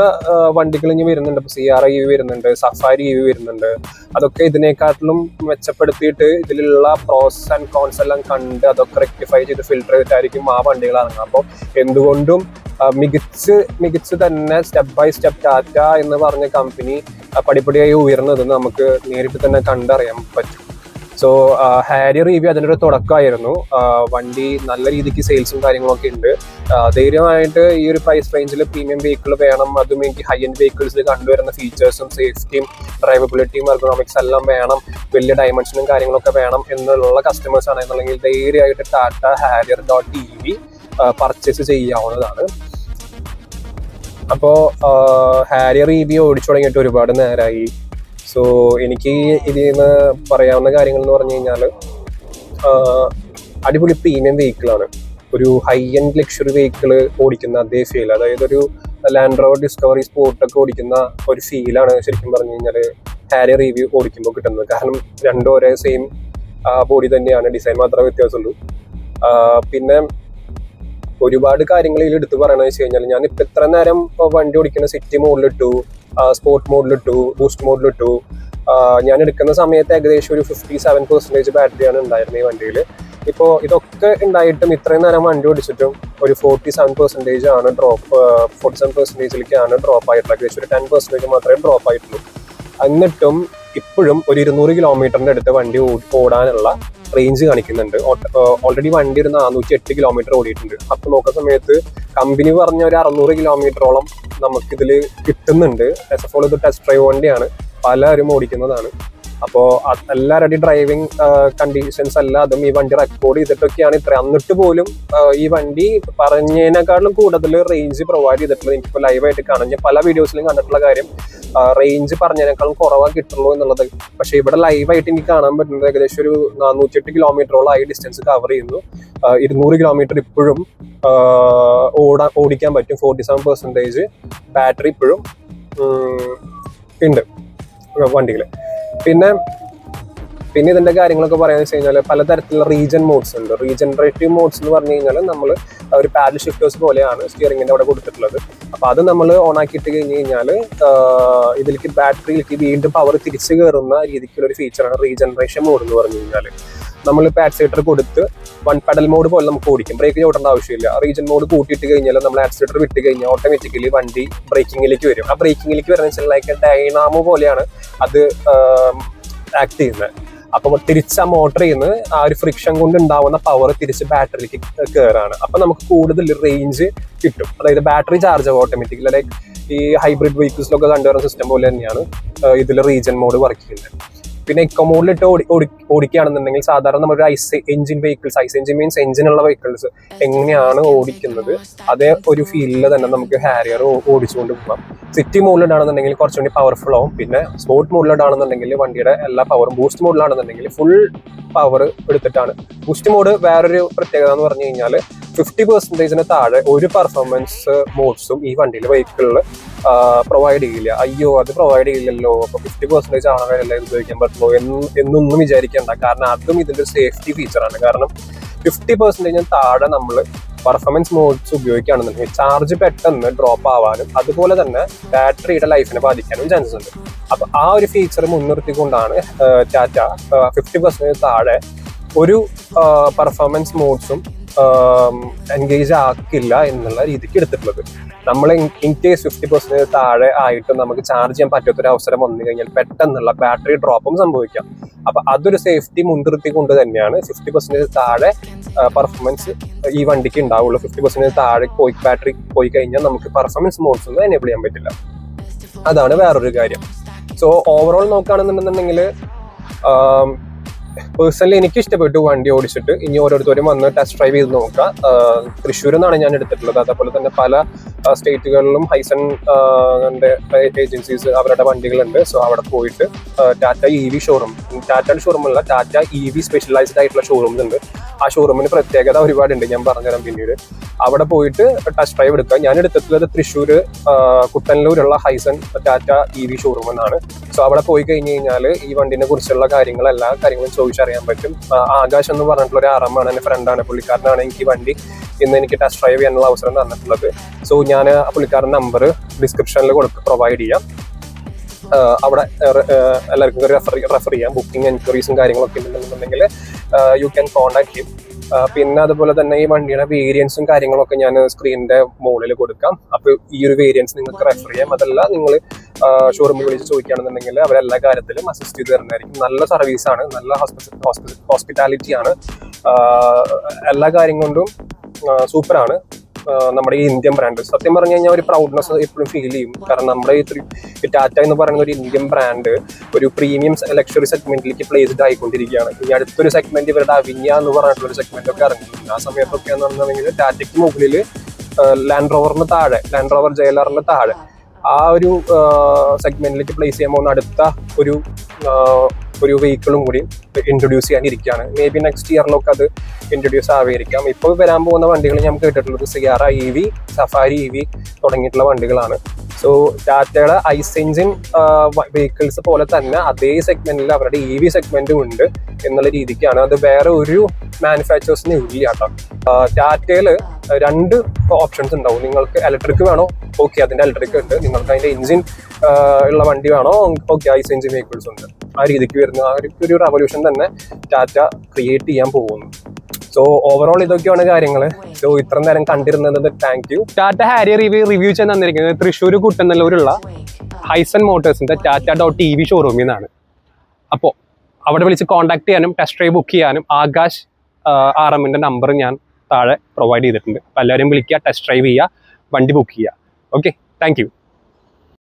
വണ്ടികൾ ഇനി വരുന്നുണ്ട്. ഇപ്പോൾ CRI EV വരുന്നുണ്ട്, സഫാരി EV വരുന്നുണ്ട്. അതൊക്കെ ഇതിനെക്കാട്ടിലും മെച്ചപ്പെടുത്തിയിട്ട് ഇതിലുള്ള പ്രോസ് ആൻഡ് കോൺസ് എല്ലാം കണ്ട് അതൊക്കെ റെക്ടിഫൈ ചെയ്ത് ഫിൽട്ടർ ചെയ്തിട്ടായിരിക്കും ആ വണ്ടികൾ ഇറങ്ങുക. അപ്പോൾ എന്തുകൊണ്ടും മികച്ച് തന്നെ സ്റ്റെപ്പ് ബൈ സ്റ്റെപ്പ് ടാറ്റ എന്ന് പറഞ്ഞ കമ്പനി പടിപടിയായി ഉയർന്നത് നമുക്ക് നേരിട്ട് തന്നെ കണ്ടറിയാൻ പറ്റും. സോ ഹാരിയർ EV അതിൻ്റെ ഒരു തുടക്കമായിരുന്നു. വണ്ടി നല്ല രീതിക്ക് സെയിൽസും കാര്യങ്ങളൊക്കെ ഉണ്ട്. ധൈര്യമായിട്ട് ഈ ഒരു പ്രൈസ് റേഞ്ചിൽ പ്രീമിയം വെഹിക്കിൾ വേണം, അതും എനിക്ക് ഹൈ എൻഡ് വെഹിക്കിൾസിൽ കണ്ടുവരുന്ന ഫീച്ചേഴ്സും സേഫ്റ്റിയും ഡ്രൈവബിലിറ്റിയും എർഗണോമിക്സ് എല്ലാം വേണം, വലിയ ഡയമെൻഷനും കാര്യങ്ങളൊക്കെ വേണം എന്നുള്ള കസ്റ്റമേഴ്സ് ആണെന്നുണ്ടെങ്കിൽ ധൈര്യമായിട്ട് ടാറ്റ harrier.ev പർച്ചേസ് ചെയ്യാവുന്നതാണ്. അപ്പോൾ ഹാരിയർ EV ഓടിച്ചു തുടങ്ങിയിട്ട് ഒരുപാട് നേരമായി. സോ എനിക്ക് ഇതിൽ നിന്ന് പറയാവുന്ന കാര്യങ്ങൾ എന്ന് പറഞ്ഞു കഴിഞ്ഞാൽ അടിപൊളി പ്രീമിയം വെഹിക്കിളാണ്. ഒരു ഹൈ എൻഡ് ലക്ഷറി വെഹിക്കിൾ ഓടിക്കുന്ന അതേ ഫീൽ, അതായത് ഒരു ലാൻഡ് റോവർ ഡിസ്കവറി സ്പോർട്ടൊക്കെ ഓടിക്കുന്ന ഒരു ഫീലാണ് ശരിക്കും പറഞ്ഞു കഴിഞ്ഞാൽ ഹാരിയർ EV ഓടിക്കുമ്പോൾ കിട്ടുന്നത്. കാരണം രണ്ടും ഒരേ സെയിം ബോഡി തന്നെയാണ്, ഡിസൈൻ മാത്രമേ വ്യത്യാസമുള്ളൂ. പിന്നെ ഒരുപാട് കാര്യങ്ങൾ ഇതിൽ എടുത്ത് പറയണമെന്ന് വെച്ച് കഴിഞ്ഞാൽ, ഞാൻ ഇപ്പം ഇത്ര നേരം വണ്ടി ഓടിക്കുന്ന സിറ്റി മോഡിലിട്ടു, സ്പോർട്ട് മോഡിലിട്ടു, ബൂസ്റ്റ് മോഡിലിട്ടു. ഞാൻ എടുക്കുന്ന സമയത്ത് ഏകദേശം ഒരു 57% ബാറ്ററിയാണ് ഉണ്ടായിരുന്നത് ഈ വണ്ടിയിൽ. ഇപ്പോൾ ഇതൊക്കെ ഉണ്ടായിട്ടും ഇത്രയും നേരം വണ്ടി ഓടിച്ചിട്ടും ഒരു 47% ആണ് 47%ലേക്കാണ് ഡ്രോപ്പ് ആയിട്ടുള്ളത്. ഏകദേശം ഒരു 10% മാത്രമേ ഡ്രോപ്പ് ആയിട്ടുള്ളൂ. എന്നിട്ടും ഇപ്പോഴും ഒരു 200 കിലോമീറ്ററിന്റെ അടുത്ത് വണ്ടി ഓടാനുള്ള റേഞ്ച് കാണിക്കുന്നുണ്ട്. ഓൾറെഡി വണ്ടി ഒരു 408 കിലോമീറ്റർ ഓടിയിട്ടുണ്ട്. അപ്പോൾ നോക്കുന്ന സമയത്ത് കമ്പനി പറഞ്ഞ ഒരു 600 കിലോമീറ്ററോളം നമുക്കിതിൽ കിട്ടുന്നുണ്ട്. SFO ഇത് ടെസ്റ്റ് ഡ്രൈവ് വണ്ടിയാണ്, പലരും ഓടിക്കുന്നതാണ്. അപ്പോൾ എല്ലാവരുടെയും ഡ്രൈവിംഗ് കണ്ടീഷൻസ് അല്ലാതും ഈ വണ്ടി റെക്കോർഡ് ചെയ്തിട്ടൊക്കെയാണ് ഇത്ര. എന്നിട്ട് പോലും ഈ വണ്ടി പറഞ്ഞതിനേക്കാളും കൂടുതൽ റേഞ്ച് പ്രൊവൈഡ് ചെയ്തിട്ടുള്ളത് എനിക്കിപ്പോൾ ലൈവായിട്ട് കാണാം. ഞാൻ പല വീഡിയോസിലും കണ്ടിട്ടുള്ള കാര്യം റേഞ്ച് പറഞ്ഞതിനേക്കാളും കുറവാണ് കിട്ടുള്ളൂ എന്നുള്ളത്. പക്ഷേ ഇവിടെ ലൈവായിട്ട് എനിക്ക് കാണാൻ പറ്റുന്നത് ഏകദേശം ഒരു 408 കിലോമീറ്ററോളം ആയി ഡിസ്റ്റൻസ് കവർ ചെയ്യുന്നു. 200 കിലോമീറ്റർ ഇപ്പോഴും ഓടിക്കാൻ പറ്റും. 47% ബാറ്ററി ഇപ്പോഴും ഉണ്ട് വണ്ടിയിൽ. പിന്നെ ഇതിന്റെ കാര്യങ്ങളൊക്കെ പറയാന്ന് വെച്ച് കഴിഞ്ഞാൽ പലതരത്തിലുള്ള റീജൻ മോഡ്സ് ഉണ്ട്. റീജനറേറ്റീവ് മോഡ്സ് എന്ന് പറഞ്ഞു കഴിഞ്ഞാൽ നമ്മൾ ഒരു പാഡൽ ഷിഫ്റ്റേഴ്സ് പോലെയാണ് സ്റ്റിയറിംഗിന്റെ അവിടെ കൊടുത്തിട്ടുള്ളത്. അപ്പൊ അത് നമ്മൾ ഓൺ ആക്കിയിട്ട് കഴിഞ്ഞ് കഴിഞ്ഞാൽ ഇതിലേക്ക് ബാറ്ററിയിലേക്ക് വീണ്ടും പവർ തിരിച്ചു കയറുന്ന രീതിക്കുള്ള ഒരു ഫീച്ചറാണ് റീജനറേഷൻ മോഡ് എന്ന് പറഞ്ഞു കഴിഞ്ഞാൽ. നമ്മളിപ്പോൾ ആക്സിലേറ്റർ കൊടുത്ത് വൺ പെഡൽ മോഡ് പോലെ നമുക്ക് ഓടിക്കും, ബ്രേക്ക് ചോട്ടേണ്ട ആവശ്യമില്ല. റീജൻ മോഡ് കൂട്ടിയിട്ട് കഴിഞ്ഞാൽ നമ്മൾ ആക്സിലേറ്റർ വിട്ട് കഴിഞ്ഞാൽ ഓട്ടോമാറ്റിക്കലി വണ്ടി ബ്രേക്കിങ്ങിലേക്ക് വരും. ആ ബ്രേക്കിങ്ങിലേക്ക് വരുന്ന വെച്ചാൽ ലൈക്ക് ഡൈനാമോ പോലെയാണ് അത് ആക്ട് ചെയ്യുന്നത്. അപ്പൊ തിരിച്ച് ആ മോട്ടറിൽ നിന്ന് ആ ഒരു ഫ്രിക്ഷൻ കൊണ്ട് ഉണ്ടാവുന്ന പവർ തിരിച്ച് ബാറ്ററിയിലേക്ക് കയറാണ്. അപ്പൊ നമുക്ക് കൂടുതൽ റേഞ്ച് കിട്ടും. അതായത് ബാറ്ററി ചാർജ് ആവും ഓട്ടോമാറ്റിക്കലി. ലൈക്ക് ഈ ഹൈബ്രിഡ് വെഹിക്കിൾസിലൊക്കെ കണ്ടുവരുന്ന സിസ്റ്റം പോലെ തന്നെയാണ് ഇതിൽ റീജൻ മോഡ് വർക്ക് ചെയ്യുന്നത്. പിന്നെ ഇക്കോ മോഡിലിട്ട് ഓടിക്കുകയാണെന്നുണ്ടെങ്കിൽ സാധാരണ നമ്മുടെ ICE engine vehicles, ICE engine means എഞ്ചിനുള്ള വെഹിക്കിൾസ് എങ്ങനെയാണ് ഓടിക്കുന്നത് അതേ ഒരു ഫീലിൽ തന്നെ നമുക്ക് ഹാരിയർ ഓടിച്ചുകൊണ്ട് പോകാം. സിറ്റി മോഡിലിടാണെന്നുണ്ടെങ്കിൽ കുറച്ചുകൂടി പവർഫുൾ ആവും. പിന്നെ സ്പോർട്ട് മോഡിലിടാണെന്നുണ്ടെങ്കിൽ വണ്ടിയുടെ എല്ലാ പവറും, ബൂസ്റ്റ് മോഡിലാണെന്നുണ്ടെങ്കിൽ ഫുൾ പവർ എടുത്തിട്ടാണ്. ബൂസ്റ്റ് മോഡ് വേറൊരു പ്രത്യേകത എന്ന് പറഞ്ഞു കഴിഞ്ഞാൽ 50%-ന് താഴെ ഒരു പെർഫോമൻസ് മോഡ്സും ഈ വണ്ടിയിൽ വെഹിക്കിളിൽ പ്രൊവൈഡ് ചെയ്യില്ല. അയ്യോ അത് പ്രൊവൈഡ് ചെയ്യില്ലല്ലോ, അപ്പൊ 50% ആണല്ലോ ഇത് ഉപയോഗിക്കാൻ പറ്റുള്ളൂ എന്നൊന്നും വിചാരിക്കേണ്ട. കാരണം അതും ഇതിന്റെ ഒരു സേഫ്റ്റി ഫീച്ചറാണ്. കാരണം 50%-ന് താഴെ നമ്മൾ പെർഫോമൻസ് മോഡ്സ് ഉപയോഗിക്കുകയാണെന്നുണ്ടെങ്കിൽ ചാർജ് പെട്ടെന്ന് ഡ്രോപ്പ് ആവാനും അതുപോലെ തന്നെ ബാറ്ററിയുടെ ലൈഫിനെ ബാധിക്കാനും ചാൻസസ് ഉണ്ട്. അപ്പൊ ആ ഒരു ഫീച്ചർ മുൻനിർത്തിക്കൊണ്ടാണ് ടാറ്റ 50%-ന് താഴെ ഒരു പെർഫോമൻസ് മോഡ്സും എൻഗേജ് ആക്കില്ല എന്നുള്ള രീതിക്ക് എടുത്തിട്ടുള്ളത്. നമ്മൾ ഇൻ കേസ് 50%-ന് താഴെ ആയിട്ട് നമുക്ക് ചാർജ് ചെയ്യാൻ പറ്റാത്തൊരു അവസരം വന്നു കഴിഞ്ഞാൽ പെട്ടെന്നുള്ള ബാറ്ററി ഡ്രോപ്പും സംഭവിക്കാം. അപ്പൊ അതൊരു സേഫ്റ്റി മുൻനിർത്തിക്കൊണ്ട് തന്നെയാണ് 50%-ന് താഴെ പെർഫോമൻസ് ഈ വണ്ടിക്ക് ഉണ്ടാവുള്ളൂ. 50%-ന് താഴെ ബാറ്ററി പോയി കഴിഞ്ഞാൽ നമുക്ക് പെർഫോമൻസ് മോഡ്സ് ഒന്നും എനേബിൾ ചെയ്യാൻ പറ്റില്ല. അതാണ് വേറൊരു കാര്യം. സോ ഓവറോൾ നോക്കുകയാണെന്നുണ്ടെന്നുണ്ടെങ്കിൽ പേഴ്സണലി എനിക്ക് ഇഷ്ടപ്പെട്ടു വണ്ടി ഓടിച്ചിട്ട്. ഇനി ഓരോരുത്തരും വന്ന് ടെസ്റ്റ് ഡ്രൈവ് ചെയ്ത് നോക്കാം. തൃശ്ശൂരിൽ നിന്നാണ് ഞാൻ എടുത്തിട്ടുള്ളത്. അതേപോലെ തന്നെ പല സ്റ്റേറ്റുകളിലും ഹൈസൺ ഏജൻസീസ് അവരുടെ വണ്ടികളുണ്ട്. സോ അവിടെ പോയിട്ട് ടാറ്റ EV ഷോറൂം, ടാറ്റയുടെ ഷോറൂമല്ല, ടാറ്റ EV സ്പെഷ്യലൈസ്ഡ് ആയിട്ടുള്ള ഷോറൂംസ് ഉണ്ട്. ആ ഷോറൂമിന് പ്രത്യേകത ഒരുപാടുണ്ട്, ഞാൻ പറഞ്ഞുതരാം പിന്നീട്. അവിടെ പോയിട്ട് ടെസ്റ്റ് ഡ്രൈവ് എടുക്കുക. ഞാൻ എടുത്തിട്ടുള്ളത് തൃശ്ശൂർ കുട്ടനല്ലൂരുള്ള ഹൈസൺ ടാറ്റ EV ഷോറൂം എന്നാണ്. സോ അവിടെ പോയി കഴിഞ്ഞ് കഴിഞ്ഞാൽ ഈ വണ്ടിനെ കുറിച്ചുള്ള കാര്യങ്ങൾ, എല്ലാ കാര്യങ്ങളും ചോദിച്ചറിയാൻ പറ്റും. ആകാശ് എന്ന് പറഞ്ഞിട്ടുള്ള ഒരു ആറാമാണ്, എൻ്റെ ഫ്രണ്ടാണ്. പുള്ളിക്കാരനാണ് എനിക്ക് വണ്ടി ഇന്ന് എനിക്ക് ടെസ്റ്റ് ഡ്രൈവ് ചെയ്യാനുള്ള അവസരം തന്നിട്ടുള്ളത്. സോ ഞാൻ പുള്ളിക്കാരൻ്റെ നമ്പർ ഡിസ്ക്രിപ്ഷനിൽ പ്രൊവൈഡ് ചെയ്യാം. അവിടെ എല്ലാവർക്കും റെഫർ ചെയ്യാം. ബുക്കിംഗ് എൻക്വയറീസും കാര്യങ്ങളൊക്കെ ഉണ്ടെന്നുണ്ടെങ്കിൽ യു ക്യാൻ കോൺടാക്ട് ഹിം. പിന്നെ അതുപോലെ തന്നെ ഈ വണ്ടിയുടെ വേരിയൻസും കാര്യങ്ങളൊക്കെ ഞാൻ സ്ക്രീനിന്റെ മുകളിൽ കൊടുക്കാം. അപ്പോൾ ഈ ഒരു വേരിയൻസ് നിങ്ങൾക്ക് റെഫർ ചെയ്യാം. അതല്ല നിങ്ങൾ ഷോറൂമിൽ വിളിച്ച് ചോദിക്കുകയാണെന്നുണ്ടെങ്കിൽ അവരെല്ലാ കാര്യത്തിലും അസിസ്റ്റ് ചെയ്ത് തരുന്നതായിരിക്കും. നല്ല സർവീസാണ്, നല്ല ഹോസ്പിറ്റാലിറ്റി ആണ്, എല്ലാ കാര്യം കൊണ്ടും സൂപ്പറാണ് നമ്മുടെ ഈ ഇന്ത്യൻ ബ്രാൻഡ്. സത്യം പറഞ്ഞു കഴിഞ്ഞാൽ ഒരു പ്രൗഡ്നെസ് എപ്പോഴും ഫീൽ ചെയ്യും. കാരണം നമ്മുടെ ഈ ടാറ്റ എന്ന് പറയുന്ന ഒരു ഇന്ത്യൻ ബ്രാൻഡ് ഒരു പ്രീമിയം ലക്ഷറി സെഗ്മെന്റിലേക്ക് പ്ലേസ്ഡ് ആയിക്കൊണ്ടിരിക്കുകയാണ്. ഇനി അടുത്തൊരു സെഗ്മെന്റ് ഇവരുടെ അവിന്യ എന്ന് പറഞ്ഞിട്ടുള്ള ഒരു സെഗ്മെന്റ് ഒക്കെ ഇറങ്ങിയിട്ടുണ്ട്. ആ സമയത്തൊക്കെ എന്ന് പറഞ്ഞിട്ടുണ്ടെങ്കിൽ ടാറ്റയ്ക്ക് മുകളിൽ ലാൻഡ് റോവറിന് താഴെ, ലാൻഡ് റോവർ JLRന്റെ താഴെ ആ ഒരു സെഗ്മെന്റിലേക്ക് പ്ലേസ് ചെയ്യാൻ പോകുന്ന അടുത്ത ഒരു വെഹിക്കിളും കൂടി ഇൻട്രൊഡ്യൂസ് ചെയ്യാനിരിക്കുകയാണ്. മേ ബി നെക്സ്റ്റ് ഇയറിലൊക്കെ അത് ഇൻട്രൊഡ്യൂസ് ആവുമായിരിക്കാം. ഇപ്പോൾ വരാൻ പോകുന്ന വണ്ടികൾ ഞാൻ കേട്ടിട്ടുള്ളത് സിയാറ EV, സഫാരി EV തുടങ്ങിയിട്ടുള്ള വണ്ടികളാണ്. സോ ടാറ്റയുടെ ഐസ് എഞ്ചിൻ വെഹിക്കിൾസ് പോലെ തന്നെ അതേ സെഗ്മെന്റിൽ അവരുടെ EV സെഗ്മെന്റും ഉണ്ട് എന്നുള്ള രീതിക്കാണ്. അത് വേറെ ഒരു മാനുഫാക്ചേഴ്സിന് ഇല്ല കേട്ടോ. ടാറ്റയിൽ 2 ഓപ്ഷൻസ് ഉണ്ടാവും. നിങ്ങൾക്ക് ഇലക്ട്രിക് വേണോ, ഓക്കെ അതിന്റെ ഇലക്ട്രിക് ഉണ്ട്. നിങ്ങൾക്ക് അതിന്റെ എഞ്ചിൻ ഉള്ള വണ്ടി വേണോ, ഓക്കെ ഐസ് എഞ്ചിൻ വെഹിക്കിൾസ് ഉണ്ട്. ആ രീതിക്ക് വരുന്ന ആ ഒരു റെവല്യൂഷൻ തന്നെ ടാറ്റ ക്രിയേറ്റ് ചെയ്യാൻ പോകുന്നു. സോ ഓവറോൾ ഇതൊക്കെയാണ് കാര്യങ്ങൾ. സോ ഇത്ര നേരം കണ്ടിരുന്നത് thank you. Tata Harrier review ചെയ്യാൻ തന്നിരിക്കുന്നത് തൃശ്ശൂർ കുട്ടനല്ലൂരുള്ള ഹൈസൺ മോട്ടോഴ്സിന്റെ ടാറ്റ.EV ഷോറൂമിൽ നിന്നാണ്. അപ്പോൾ അവിടെ വിളിച്ച് കോൺടാക്ട് ചെയ്യാനും ടെസ്റ്റ് ഡ്രൈവ് ബുക്ക് ചെയ്യാനും ആകാശ് RM നമ്പർ ഞാൻ താഴെ പ്രൊവൈഡ് ചെയ്തിട്ടുണ്ട്. അപ്പോൾ എല്ലാവരും വിളിക്കുക, ടെസ്റ്റ് ഡ്രൈവ് ചെയ്യുക, വണ്ടി ബുക്ക് ചെയ്യുക. Okay, thank you.